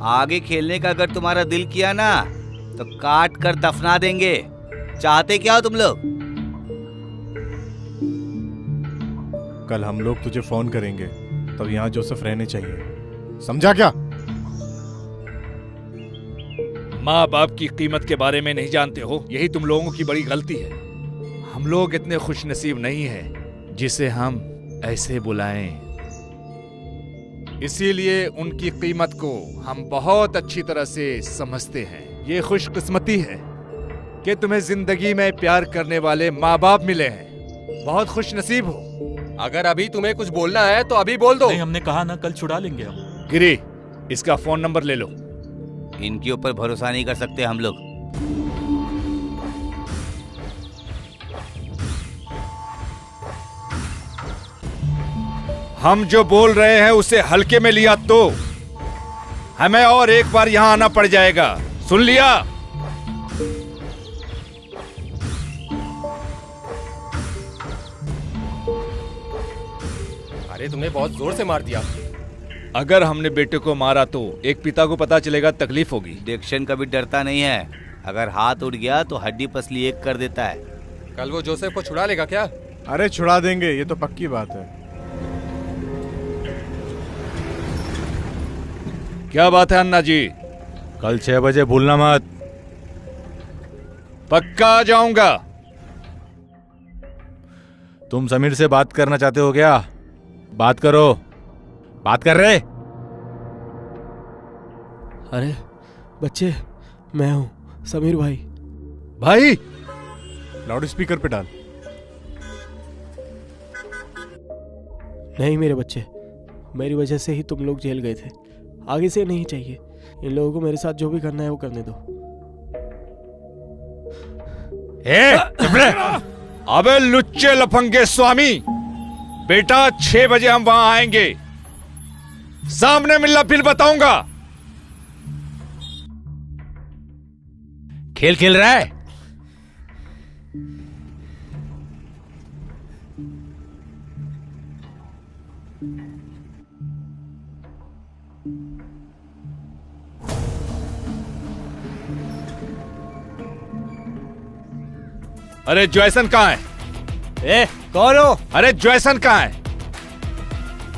आगे खेलने का अगर तुम्हारा दिल किया ना, तो काट कर दफना देंगे। चाहते क्या हो तुम लोग? कल हम लोग तुझे फोन करेंगे, तब यहाँ जोसेफ रहने चाहिए, समझा क्या? माँ बाप की कीमत के बारे में नहीं जानते हो, यही तुम लोगों की बड़ी गलती है। हम लोग इतने खुशनसीब नहीं हैं जिसे हम ऐसे बुलाएं। इसीलिए उनकी कीमत को हम बहुत अच्छी तरह से समझते हैं। ये खुशकिस्मती है कि तुम्हें जिंदगी में प्यार करने वाले माँ बाप मिले हैं। बहुत खुशनसीब हो। अगर अभी तुम्हें कुछ बोलना है तो अभी बोल दो। नहीं, हमने कहा ना कल छुड़ा लेंगे हम। गिरी, इसका फोन नंबर ले लो। इनके ऊपर भरोसा नहीं कर सकते हम लोग। हम जो बोल रहे हैं उसे हल्के में लिया तो हमें और एक बार यहां आना पड़ जाएगा। सुन लिया? अरे तुमने बहुत जोर से मार दिया। अगर हमने बेटे को मारा तो एक पिता को पता चलेगा, तकलीफ होगी। डिक्शन कभी डरता नहीं है। अगर हाथ उड़ गया तो हड्डी पसली एक कर देता है। कल वो जोसेफ को छुड़ा लेगा क्या? अरे छुड़ा देंगे, ये तो पक्की बात है। क्या बात है अन्ना जी? कल 6 बजे भूलना मत। पक्का आ जाऊंगा। तुम समीर से बात करना चाहते हो क्या? बात करो। बात कर रहे? अरे बच्चे, मैं हूं समीर भाई। भाई, लाउड स्पीकर पे डाल। नहीं मेरे बच्चे, मेरी वजह से ही तुम लोग जेल गए थे। आगे से नहीं चाहिए। इन लोगों को मेरे साथ जो भी करना है वो करने दो। चुप रहे। अबे लुच्चे लफंगे स्वामी, बेटा 6 बजे हम वहां आएंगे। सामने मिलना, फिर बताऊंगा। खेल खेल रहा है? अरे जॉयसन कहाँ है? ए, कौन हो? अरे जॉयसन कहाँ है?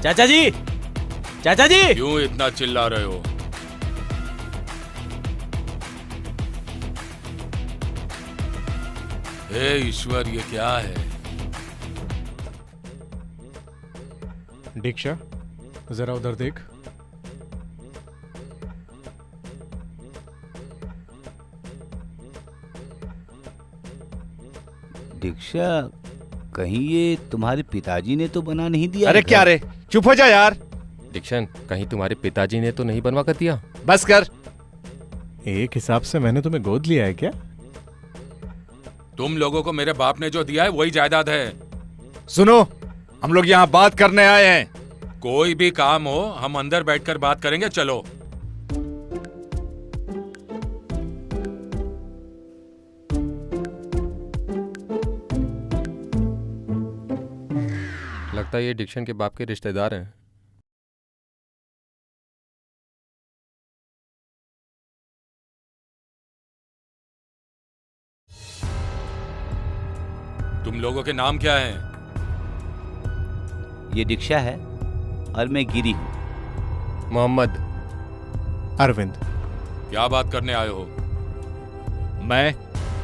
चाचा जी, चाचा जी। क्यों इतना चिल्ला रहे हो? हे ईश्वर, ये क्या है? दीक्षा, जरा उधर देख। दीक्षा, कहीं ये तुम्हारे पिताजी ने तो बना नहीं दिया? अरे क्या रे, चुप हो जा यार। दीक्षण, कहीं तुम्हारे पिताजी ने तो नहीं बनवा कर दिया? बस कर। एक हिसाब से मैंने तुम्हें गोद लिया है क्या? तुम लोगों को मेरे बाप ने जो दिया है वही जायदाद है। सुनो, हम लोग यहाँ बात करने आए हैं। कोई भी काम हो हम अंदर बैठकर बात करेंगे। चलो। लगता है ये डिक्शन के बाप के रिश्तेदार हैं। तुम लोगों के नाम क्या हैं? ये दीक्षा है और मैं गिरी हूँ। मोहम्मद। अरविंद। क्या बात करने आए हो? मैं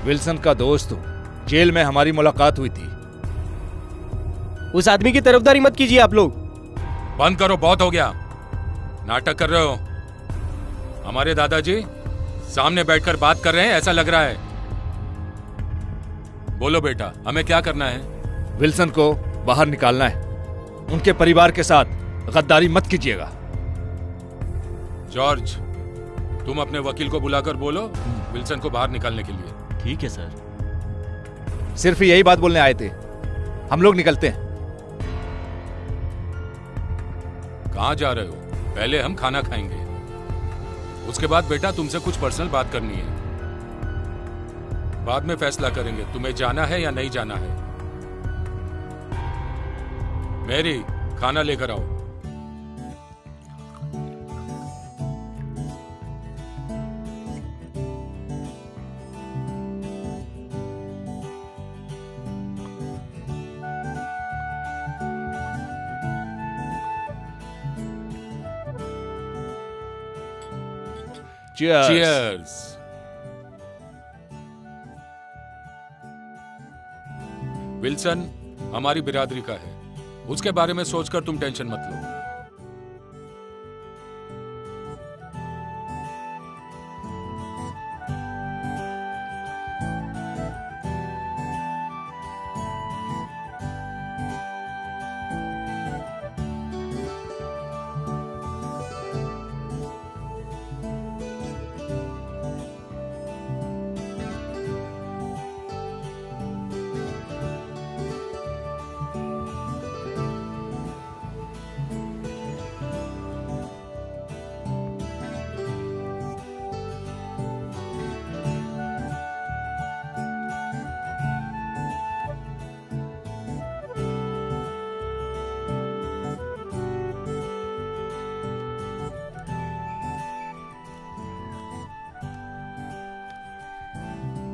विल्सन का दोस्त हूँ। जेल में हमारी मुलाकात हुई थी। उस आदमी की तरफदारी मत कीजिए आप लोग। बंद करो, बहुत हो गया। नाटक कर रहे हो। हमारे दादाजी सामने बैठकर बात कर रहे हैं, ऐसा लग रहा है। बोलो बेटा, हमें क्या करना है? विल्सन को बाहर निकालना है। उनके परिवार के साथ गद्दारी मत कीजिएगा। जॉर्ज, तुम अपने वकील को बुलाकर बोलो विल्सन को बाहर निकालने के लिए। ठीक है सर। सिर्फ यही बात बोलने आए थे। हम लोग निकलते हैं। कहाँ जा रहे हो? पहले हम खाना खाएंगे, उसके बाद बेटा तुमसे कुछ पर्सनल बात करनी है। बाद में फैसला करेंगे तुम्हें जाना है या नहीं जाना है। मैरी, खाना लेकर आओ। Cheers. Cheers. विल्सन हमारी बिरादरी का है, उसके बारे में सोचकर तुम टेंशन मत लो।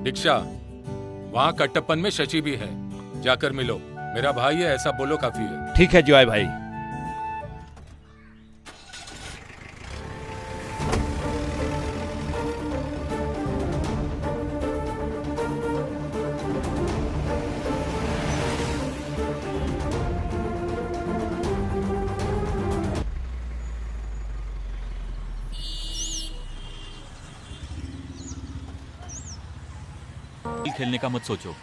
दीक्षा, वहाँ कट्टप्पन में शशि भी है, जाकर मिलो। मेरा भाई है ऐसा बोलो काफी है। ठीक है जॉय भाई। खेलने का मत सोचो,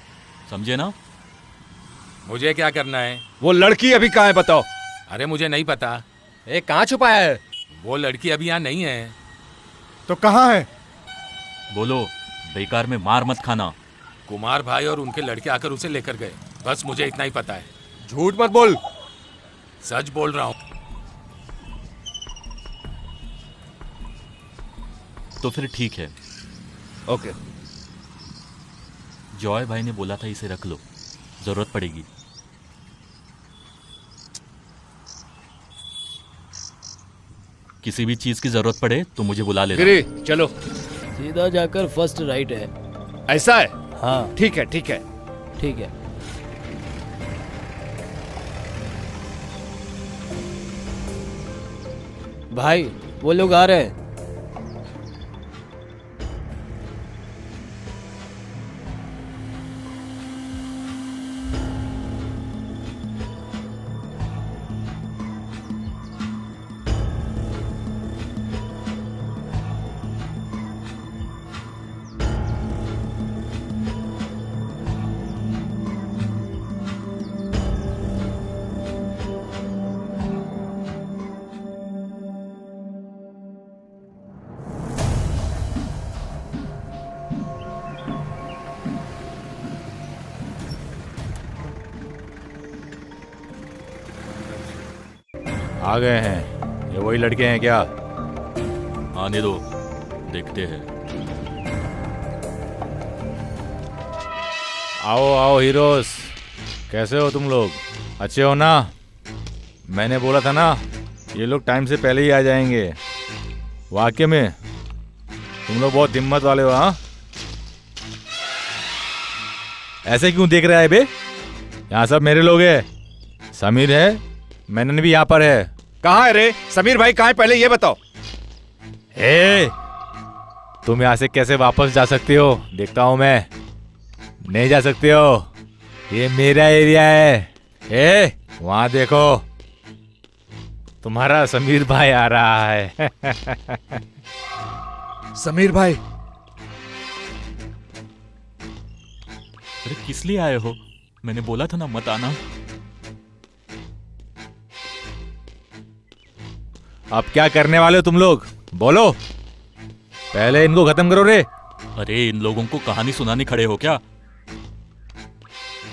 समझे ना? मुझे क्या करना है? वो लड़की अभी कहाँ है बताओ? अरे मुझे नहीं पता। कहाँ छुपाया है? वो लड़की अभी यहाँ नहीं है। तो कहाँ है? बोलो, बेकार में मार मत खाना। कुमार भाई और उनके लड़के आकर उसे लेकर गए, बस मुझे इतना ही पता है। झूठ मत बोल। सच बोल रहा हूँ। तो फिर ठीक है। ओके। जॉय भाई ने बोला था इसे रख लो, जरूरत पड़ेगी। किसी भी चीज की जरूरत पड़े तो मुझे बुला लेना। गिरी चलो। सीधा जाकर फर्स्ट राइट है। ऐसा है? हाँ ठीक है ठीक है ठीक है। भाई वो लोग आ रहे हैं। आ गए हैं। ये वही लड़के हैं क्या? आने दो, देखते हैं। आओ आओ हीरोज, कैसे हो तुम लोग? अच्छे हो ना? मैंने बोला था ना, ये लोग टाइम से पहले ही आ जाएंगे। वाकई में तुम लोग बहुत हिम्मत वाले हो। हाँ, ऐसे क्यों देख रहा है बे? यहाँ सब मेरे लोग हैं। समीर है, मैनन भी यहाँ पर है। कहाँ है रे? समीर भाई कहाँ है पहले ये बताओ। तुम यहाँ से कैसे वापस जा सकते हो? देखता हूँ मैं। नहीं जा सकते हो, ये मेरा एरिया है। वहां देखो, तुम्हारा समीर भाई आ रहा है। समीर भाई, अरे किस लिए आए हो? मैंने बोला था ना मत आना। अब क्या करने वाले हो तुम लोग? बोलो, पहले इनको खत्म करो रे। अरे इन लोगों को कहानी सुनाने खड़े हो क्या?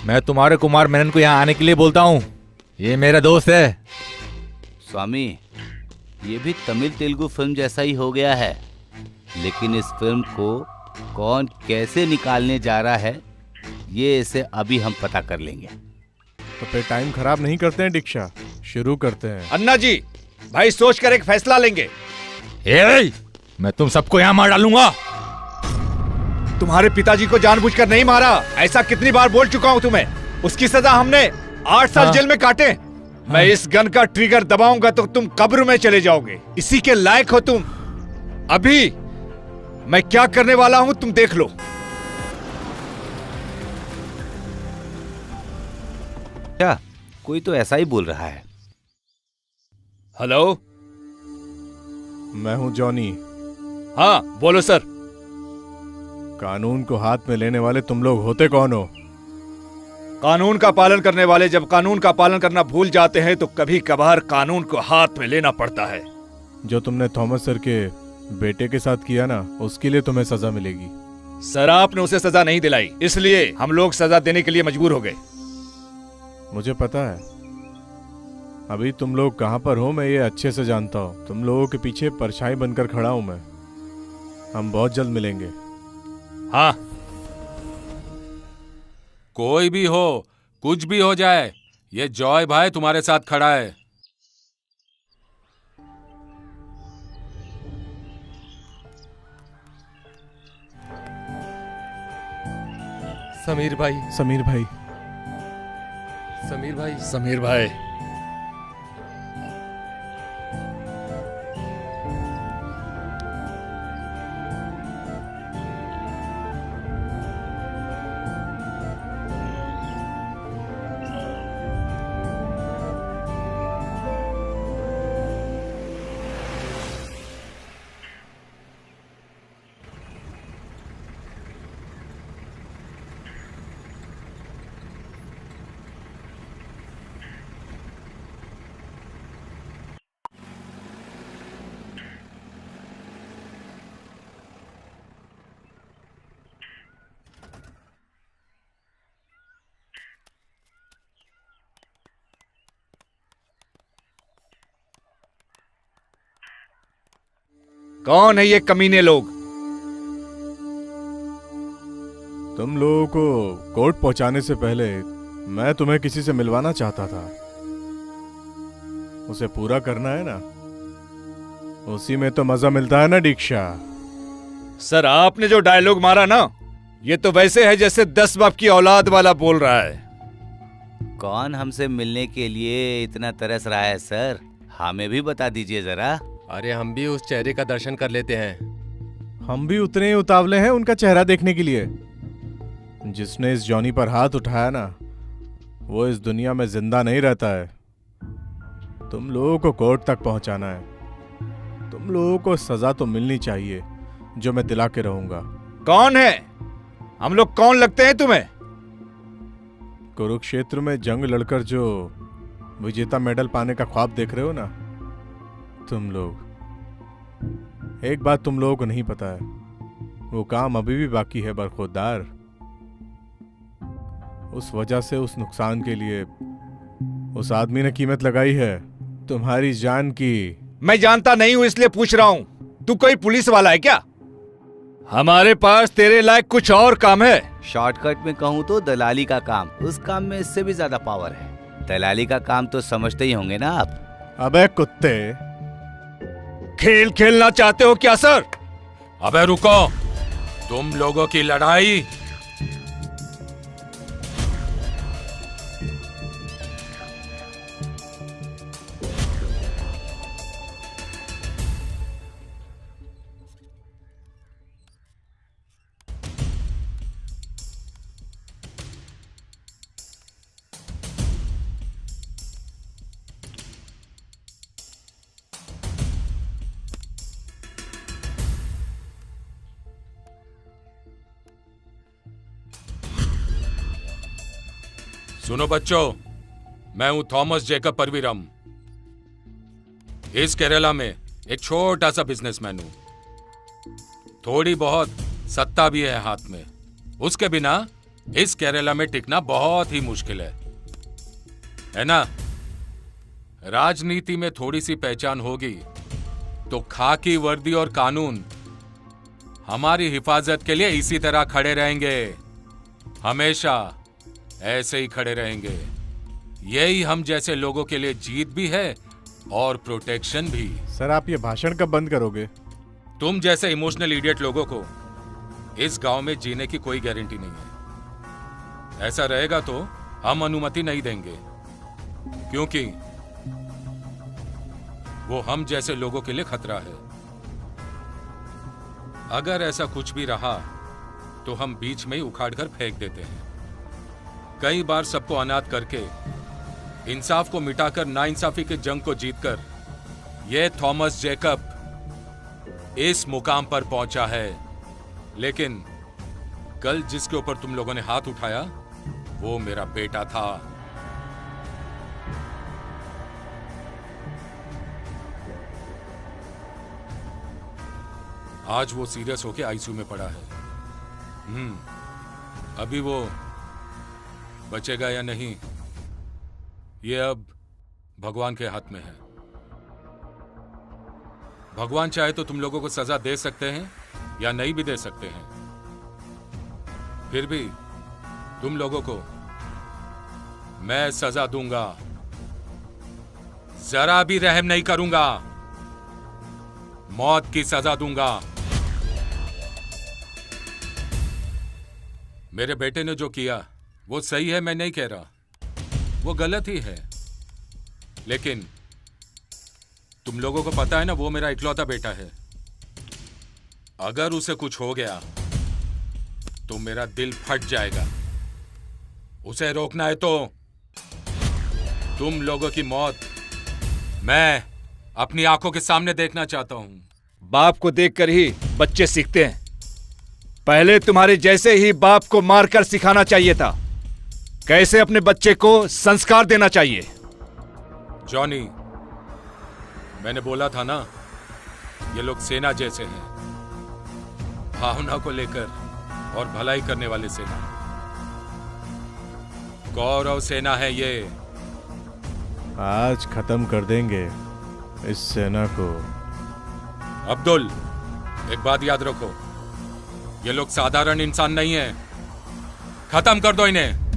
मैं तुम्हारे कुमार मेनन को यहाँ आने के लिए बोलता हूँ। ये मेरा दोस्त है। स्वामी, ये भी तमिल तेलुगु फिल्म जैसा ही हो गया है, लेकिन इस फिल्म को कौन कैसे निकालने जा रहा है ये इसे अभी हम पता कर लेंगे। तो फिर टाइम खराब नहीं करते हैं दीक्षा, शुरू करते हैं। अन्ना जी, भाई सोच कर एक फैसला लेंगे। मैं तुम सबको यहाँ मार डालूंगा। तुम्हारे पिताजी को जानबूझकर नहीं मारा, ऐसा कितनी बार बोल चुका हूँ तुम्हें। उसकी सजा हमने 8 साल जेल में काटे। मैं इस गन का ट्रिगर दबाऊंगा तो तुम कब्र में चले जाओगे। इसी के लायक हो तुम। अभी मैं क्या करने वाला हूं तुम देख लो। क्या कोई तो ऐसा ही बोल रहा है। हेलो, मैं हूं जॉनी। हाँ बोलो सर। कानून को हाथ में लेने वाले तुम लोग होते कौन हो? कानून का पालन करने वाले जब कानून का पालन करना भूल जाते हैं तो कभी कभार कानून को हाथ में लेना पड़ता है। जो तुमने थॉमस सर के बेटे के साथ किया ना, उसके लिए तुम्हें सजा मिलेगी। सर आपने उसे सजा नहीं दिलाई, इसलिए हम लोग सजा देने के लिए मजबूर हो गए। मुझे पता है अभी तुम लोग कहां पर हो, मैं ये अच्छे से जानता हूं। तुम लोगों के पीछे परछाई बनकर खड़ा हूं मैं। हम बहुत जल्द मिलेंगे। हाँ, कोई भी हो, कुछ भी हो जाए, ये जॉय भाई तुम्हारे साथ खड़ा है। समीर भाई, समीर भाई, समीर भाई, समीर भाई। कौन है ये कमीने लोग? तुम लोगों को कोर्ट पहुंचाने से पहले मैं तुम्हें किसी से मिलवाना चाहता था। उसे पूरा करना है ना, उसी में तो मजा मिलता है ना दीक्षा। सर आपने जो डायलॉग मारा ना, ये तो वैसे है जैसे 10 बाप की औलाद वाला बोल रहा है। कौन हमसे मिलने के लिए इतना तरस रहा है सर? हमें भी बता दीजिए जरा। अरे हम भी उस चेहरे का दर्शन कर लेते हैं। हम भी उतने ही उतावले हैं उनका चेहरा देखने के लिए। जिसने इस जॉनी पर हाथ उठाया ना, वो इस दुनिया में जिंदा नहीं रहता है। तुम लोगों को कोर्ट तक पहुंचाना है। तुम लोगों को सजा तो मिलनी चाहिए, जो मैं दिला के रहूंगा। कौन है? हम लोग कौन लगते हैं तुम्हें? कुरुक्षेत्र में जंग लड़कर जो विजेता मेडल पाने का ख्वाब देख रहे हो ना तुम लोग, एक बात तुम लोगों को नहीं पता है, वो काम अभी भी बाकी है बरखुरदार। उस वजह से, उस नुकसान के लिए उस आदमी ने कीमत लगाई है तुम्हारी जान की। मैं जानता नहीं हूं इसलिए पूछ रहा हूं। तू कोई पुलिस वाला है क्या? हमारे पास तेरे लायक कुछ और काम है। शॉर्टकट में कहूँ तो दलाली का काम। उस काम में इससे भी ज्यादा पावर है। दलाली का काम तो समझते ही होंगे ना आप। अबे कुत्ते, खेल खेलना चाहते हो क्या सर? अबे रुको, तुम लोगों की लड़ाई सुनो बच्चों, मैं हूं थॉमस जेकब परवीरम। इस केरला में एक छोटा सा बिजनेसमैन हूं। थोड़ी बहुत सत्ता भी है हाथ में। उसके बिना इस केरला में टिकना बहुत ही मुश्किल है ना? राजनीति में थोड़ी सी पहचान होगी तो खाकी वर्दी और कानून हमारी हिफाजत के लिए इसी तरह खड़े रहेंगे। हमेशा ऐसे ही खड़े रहेंगे। यही हम जैसे लोगों के लिए जीत भी है और प्रोटेक्शन भी। सर आप ये भाषण कब बंद करोगे? तुम जैसे इमोशनल इडियट लोगों को इस गांव में जीने की कोई गारंटी नहीं है। ऐसा रहेगा तो हम अनुमति नहीं देंगे, क्योंकि वो हम जैसे लोगों के लिए खतरा है। अगर ऐसा कुछ भी रहा तो हम बीच में ही उखाड़ कर फेंक देते हैं। कई बार सबको अनाथ करके इंसाफ को मिटाकर नाइंसाफी की जंग को जीतकर यह थॉमस जेकब इस मुकाम पर पहुंचा है। लेकिन कल जिसके ऊपर तुम लोगों ने हाथ उठाया वो मेरा बेटा था। आज वो सीरियस होके आईसीयू में पड़ा है। अभी वो बचेगा या नहीं ये अब भगवान के हाथ में है। भगवान चाहे तो तुम लोगों को सजा दे सकते हैं या नहीं भी दे सकते हैं। फिर भी तुम लोगों को मैं सजा दूंगा, जरा भी रहम नहीं करूंगा, मौत की सजा दूंगा। मेरे बेटे ने जो किया वो सही है, मैं नहीं कह रहा, वो गलत ही है। लेकिन तुम लोगों को पता है ना, वो मेरा इकलौता बेटा है। अगर उसे कुछ हो गया तो मेरा दिल फट जाएगा। उसे रोकना है तो तुम लोगों की मौत मैं अपनी आंखों के सामने देखना चाहता हूं। बाप को देखकर ही बच्चे सीखते हैं। पहले तुम्हारे जैसे ही बाप को मारकर सिखाना चाहिए था कैसे अपने बच्चे को संस्कार देना चाहिए। जॉनी, मैंने बोला था ना, ये लोग सेना जैसे हैं, भावना को लेकर और भलाई करने वाले सेना। गौरव सेना है ये। आज खत्म कर देंगे इस सेना को। अब्दुल, एक बात याद रखो, ये लोग साधारण इंसान नहीं है। खत्म कर दो इन्हें।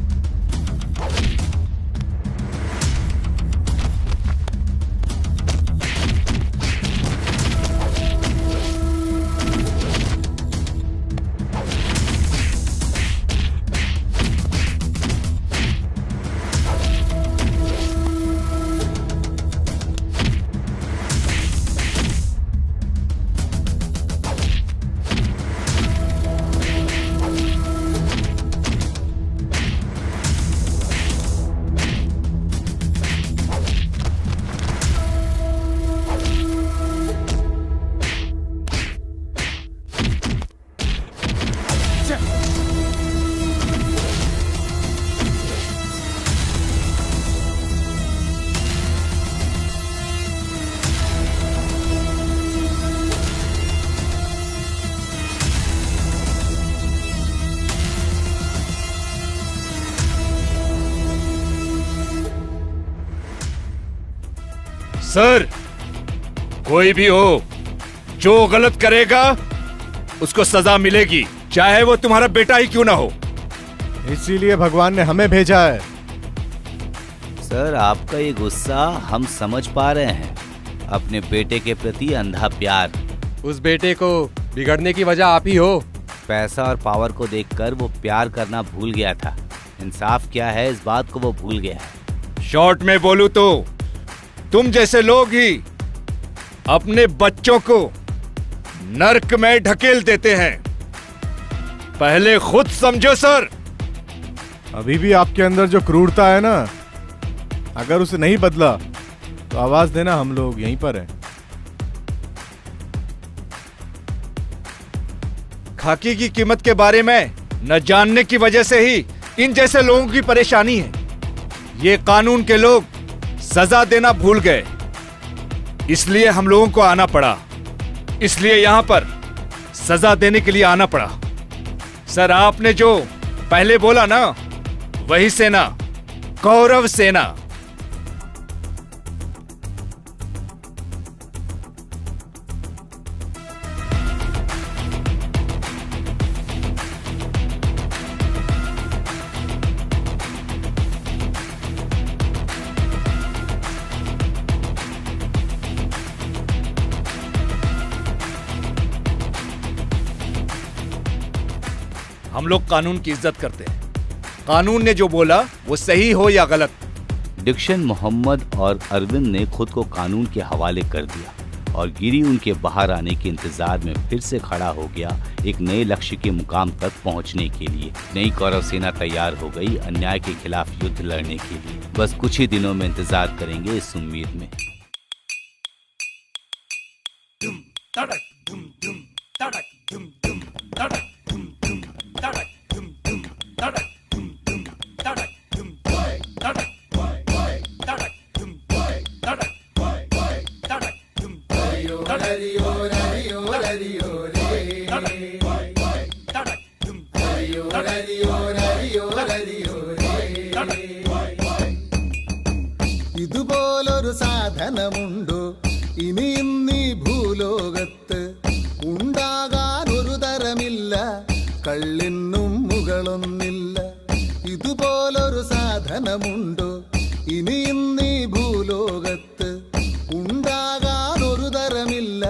सर, कोई भी हो जो गलत करेगा उसको सजा मिलेगी, चाहे वो तुम्हारा बेटा ही क्यों ना हो। इसीलिए भगवान ने हमें भेजा है। सर, आपका ये गुस्सा हम समझ पा रहे हैं। अपने बेटे के प्रति अंधा प्यार। उस बेटे को बिगड़ने की वजह आप ही हो। पैसा और पावर को देखकर वो प्यार करना भूल गया था। इंसाफ क्या है इस बात को वो भूल गया है। शॉर्ट में बोलूं तो तुम जैसे लोग ही अपने बच्चों को नर्क में ढकेल देते हैं। पहले खुद समझो सर। अभी भी आपके अंदर जो क्रूरता है ना, अगर उसे नहीं बदला तो आवाज देना, हम लोग यहीं पर हैं। खाकी की कीमत के बारे में न जानने की वजह से ही इन जैसे लोगों की परेशानी है। ये कानून के लोग सजा देना भूल गए, इसलिए हम लोगों को आना पड़ा। इसलिए यहां पर सजा देने के लिए आना पड़ा। सर, आपने जो पहले बोला ना, वही सेना, कौरव सेना। हम लोग कानून की इज्जत करते हैं। कानून ने जो बोला वो सही हो या गलत। डिक्शन मोहम्मद और अरविंद ने खुद को कानून के हवाले कर दिया और गिरी उनके बाहर आने के इंतजार में फिर से खड़ा हो गया, एक नए लक्ष्य के मुकाम तक पहुंचने के लिए। नई कौरव सेना तैयार हो गई अन्याय के खिलाफ युद्ध लड़ने के लिए। बस कुछ ही दिनों में इंतजार करेंगे इस उम्मीद में। ഇതുപോലൊരു സാധനമുണ്ടോ ഇനി ഇന്നീ ഭൂലോകത്ത്? ഉണ്ടാകാൻ ഒരു തരമില്ല, കള്ളിനും മുകളൊന്നില്ല. ഇതുപോലൊരു സാധനമുണ്ടോ ഇനി ഇന്നീ ഭൂലോകത്ത്? ഉണ്ടാകാൻ ഒരു തരമില്ല,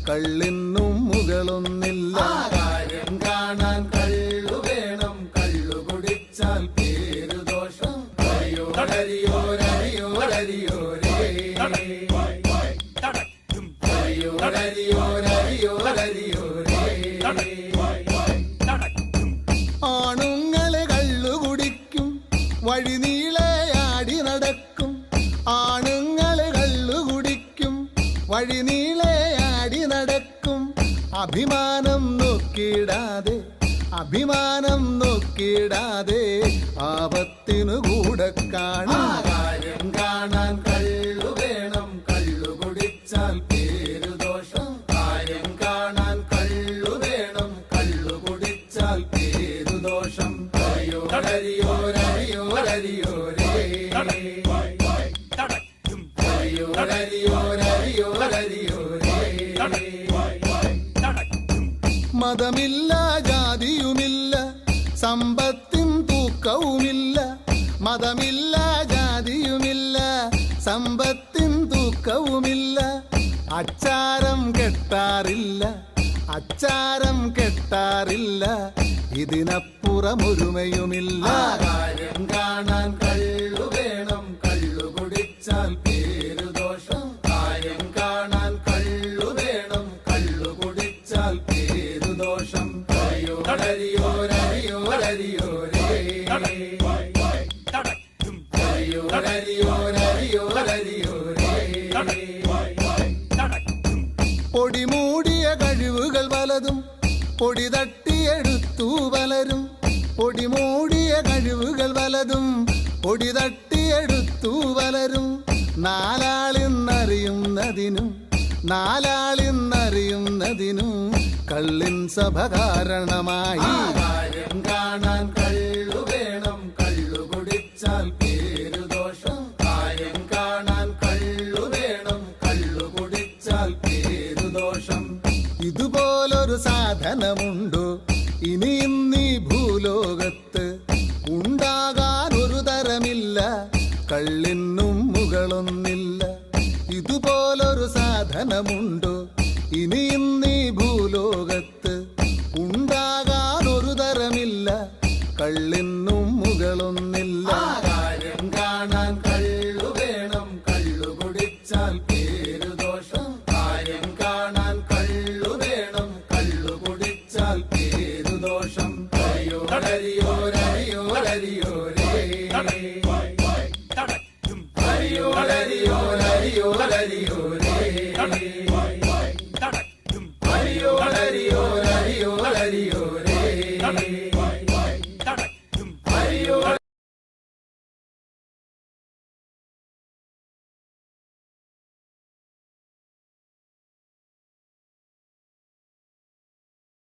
കള്ളിനും മുകളൊന്നില്ല. കാര്യം കാണാൻ കള്ളു വേണം, കള്ളു കുടിച്ചാൽ പേരു ദോഷം. ഹരിയോ ഹരിയോ ഹരിയോ ഹരിയോ രേ. ഹരിയോ ഹരിയോ ഹരിയോ ഹരിയോ രേ. ആണുങ്ങളെ കള്ളു കുടിക്കും, വഴിനീളെ ആടി നടക്കും. ആണുങ്ങളെ കള്ളു കുടിക്കും, വഴിനീളെ ആടി നടക്കും. അഭിമാനം നോക്കിയിടാതെ, അഭിമാനം നോക്കിയിടാതെ ആപത്തിനു കൂടെ കാണും. കാര്യം കാണാൻ കള്ളു വേണം, കള്ളു കുടിച്ചാൽ പേരു ദോഷം. കാര്യം കാണാൻ കള്ളു വേണം, കള്ളു കുടിച്ചാൽ പേരു ദോഷം. ഹരിയോ ഹരിയോ ഹരിയോ ഹരിയോ രേ. ഹരിയോ ഹരിയോ ഹരിയോ ഹരിയോ രേ. മതമില്ല, ജാതിയുമില്ല, സമ്പത്തിൻ തൂക്കവുമില്ല. മതമില്ല, ജാതിയുമില്ല, സമ്പത്തിൻ തൂക്കവുമില്ല. അച്ചാരം കെട്ടാറില്ല, അച്ചാരം കെട്ടാറില്ല, ഇതിനപ്പുറമൊരുമയുമില്ല. കാര്യം കാണാൻ കള്ളു വേണം, കള്ളു കുടിച്ചാൽ പേരു ദോഷം. കാര്യം കാണാൻ കള്ളു വേണം, കള്ളു കുടിച്ചാൽ പേരു ദോഷം. ഹരിയോ ഹരിയോ ഹരിയോ ഹരിയോ രേ. ഹരിയോ ഹരിയോ ഹരിയോ ഹരിയോ രേ. പൊടിമൂടിയ കഴിവുകൾ പലതും പൊടി തട്ടിയെടുത്തു പലരും. പൊടിമൂടിയ കഴിവുകൾ പലതും പൊടി തട്ടിയെടുത്തു പലരും. നാലാളിന്നറിയുന്നതിനും, നാലാളിന്നറിയുന്നതിനും കള്ളിൻ സഭ കാരണമായി. കാര്യം കാണാൻ കള്ളു വേണം, കള്ളു കുടിച്ചാൽ പേരു ദോഷം. കാര്യം കാണാൻ കള്ളു വേണം, കള്ളു കുടിച്ചാൽ പേരു ദോഷം. ഇതുപോലൊരു സാധനമുണ്ടോ ഇനി ഇന്നീ ഭൂലോകത്ത്? ഉണ്ടാകാൻ ഒരു തരമില്ല, കള്ളിനും മുകളൊന്നില്ല. ഇതുപോലൊരു സാധനമുണ്ടോ ഇനി ഇന്നീ ഭൂലോകത്ത്? ഉണ്ടാകാൻ ഒരു തരമില്ല, കള്ളിനും മുകളൊന്നില്ല. കാര്യം കാണാൻ കള്ളു വേണം, കള്ളു കുടിച്ചാൽ പേരു ദോഷം. കാര്യം കാണാൻ കള്ളു വേണം, കള്ളു കുടിച്ചാൽ പേരു ദോഷം. ഹരിയോ ഹരിയോ ഹരിയോ ഹരിയോ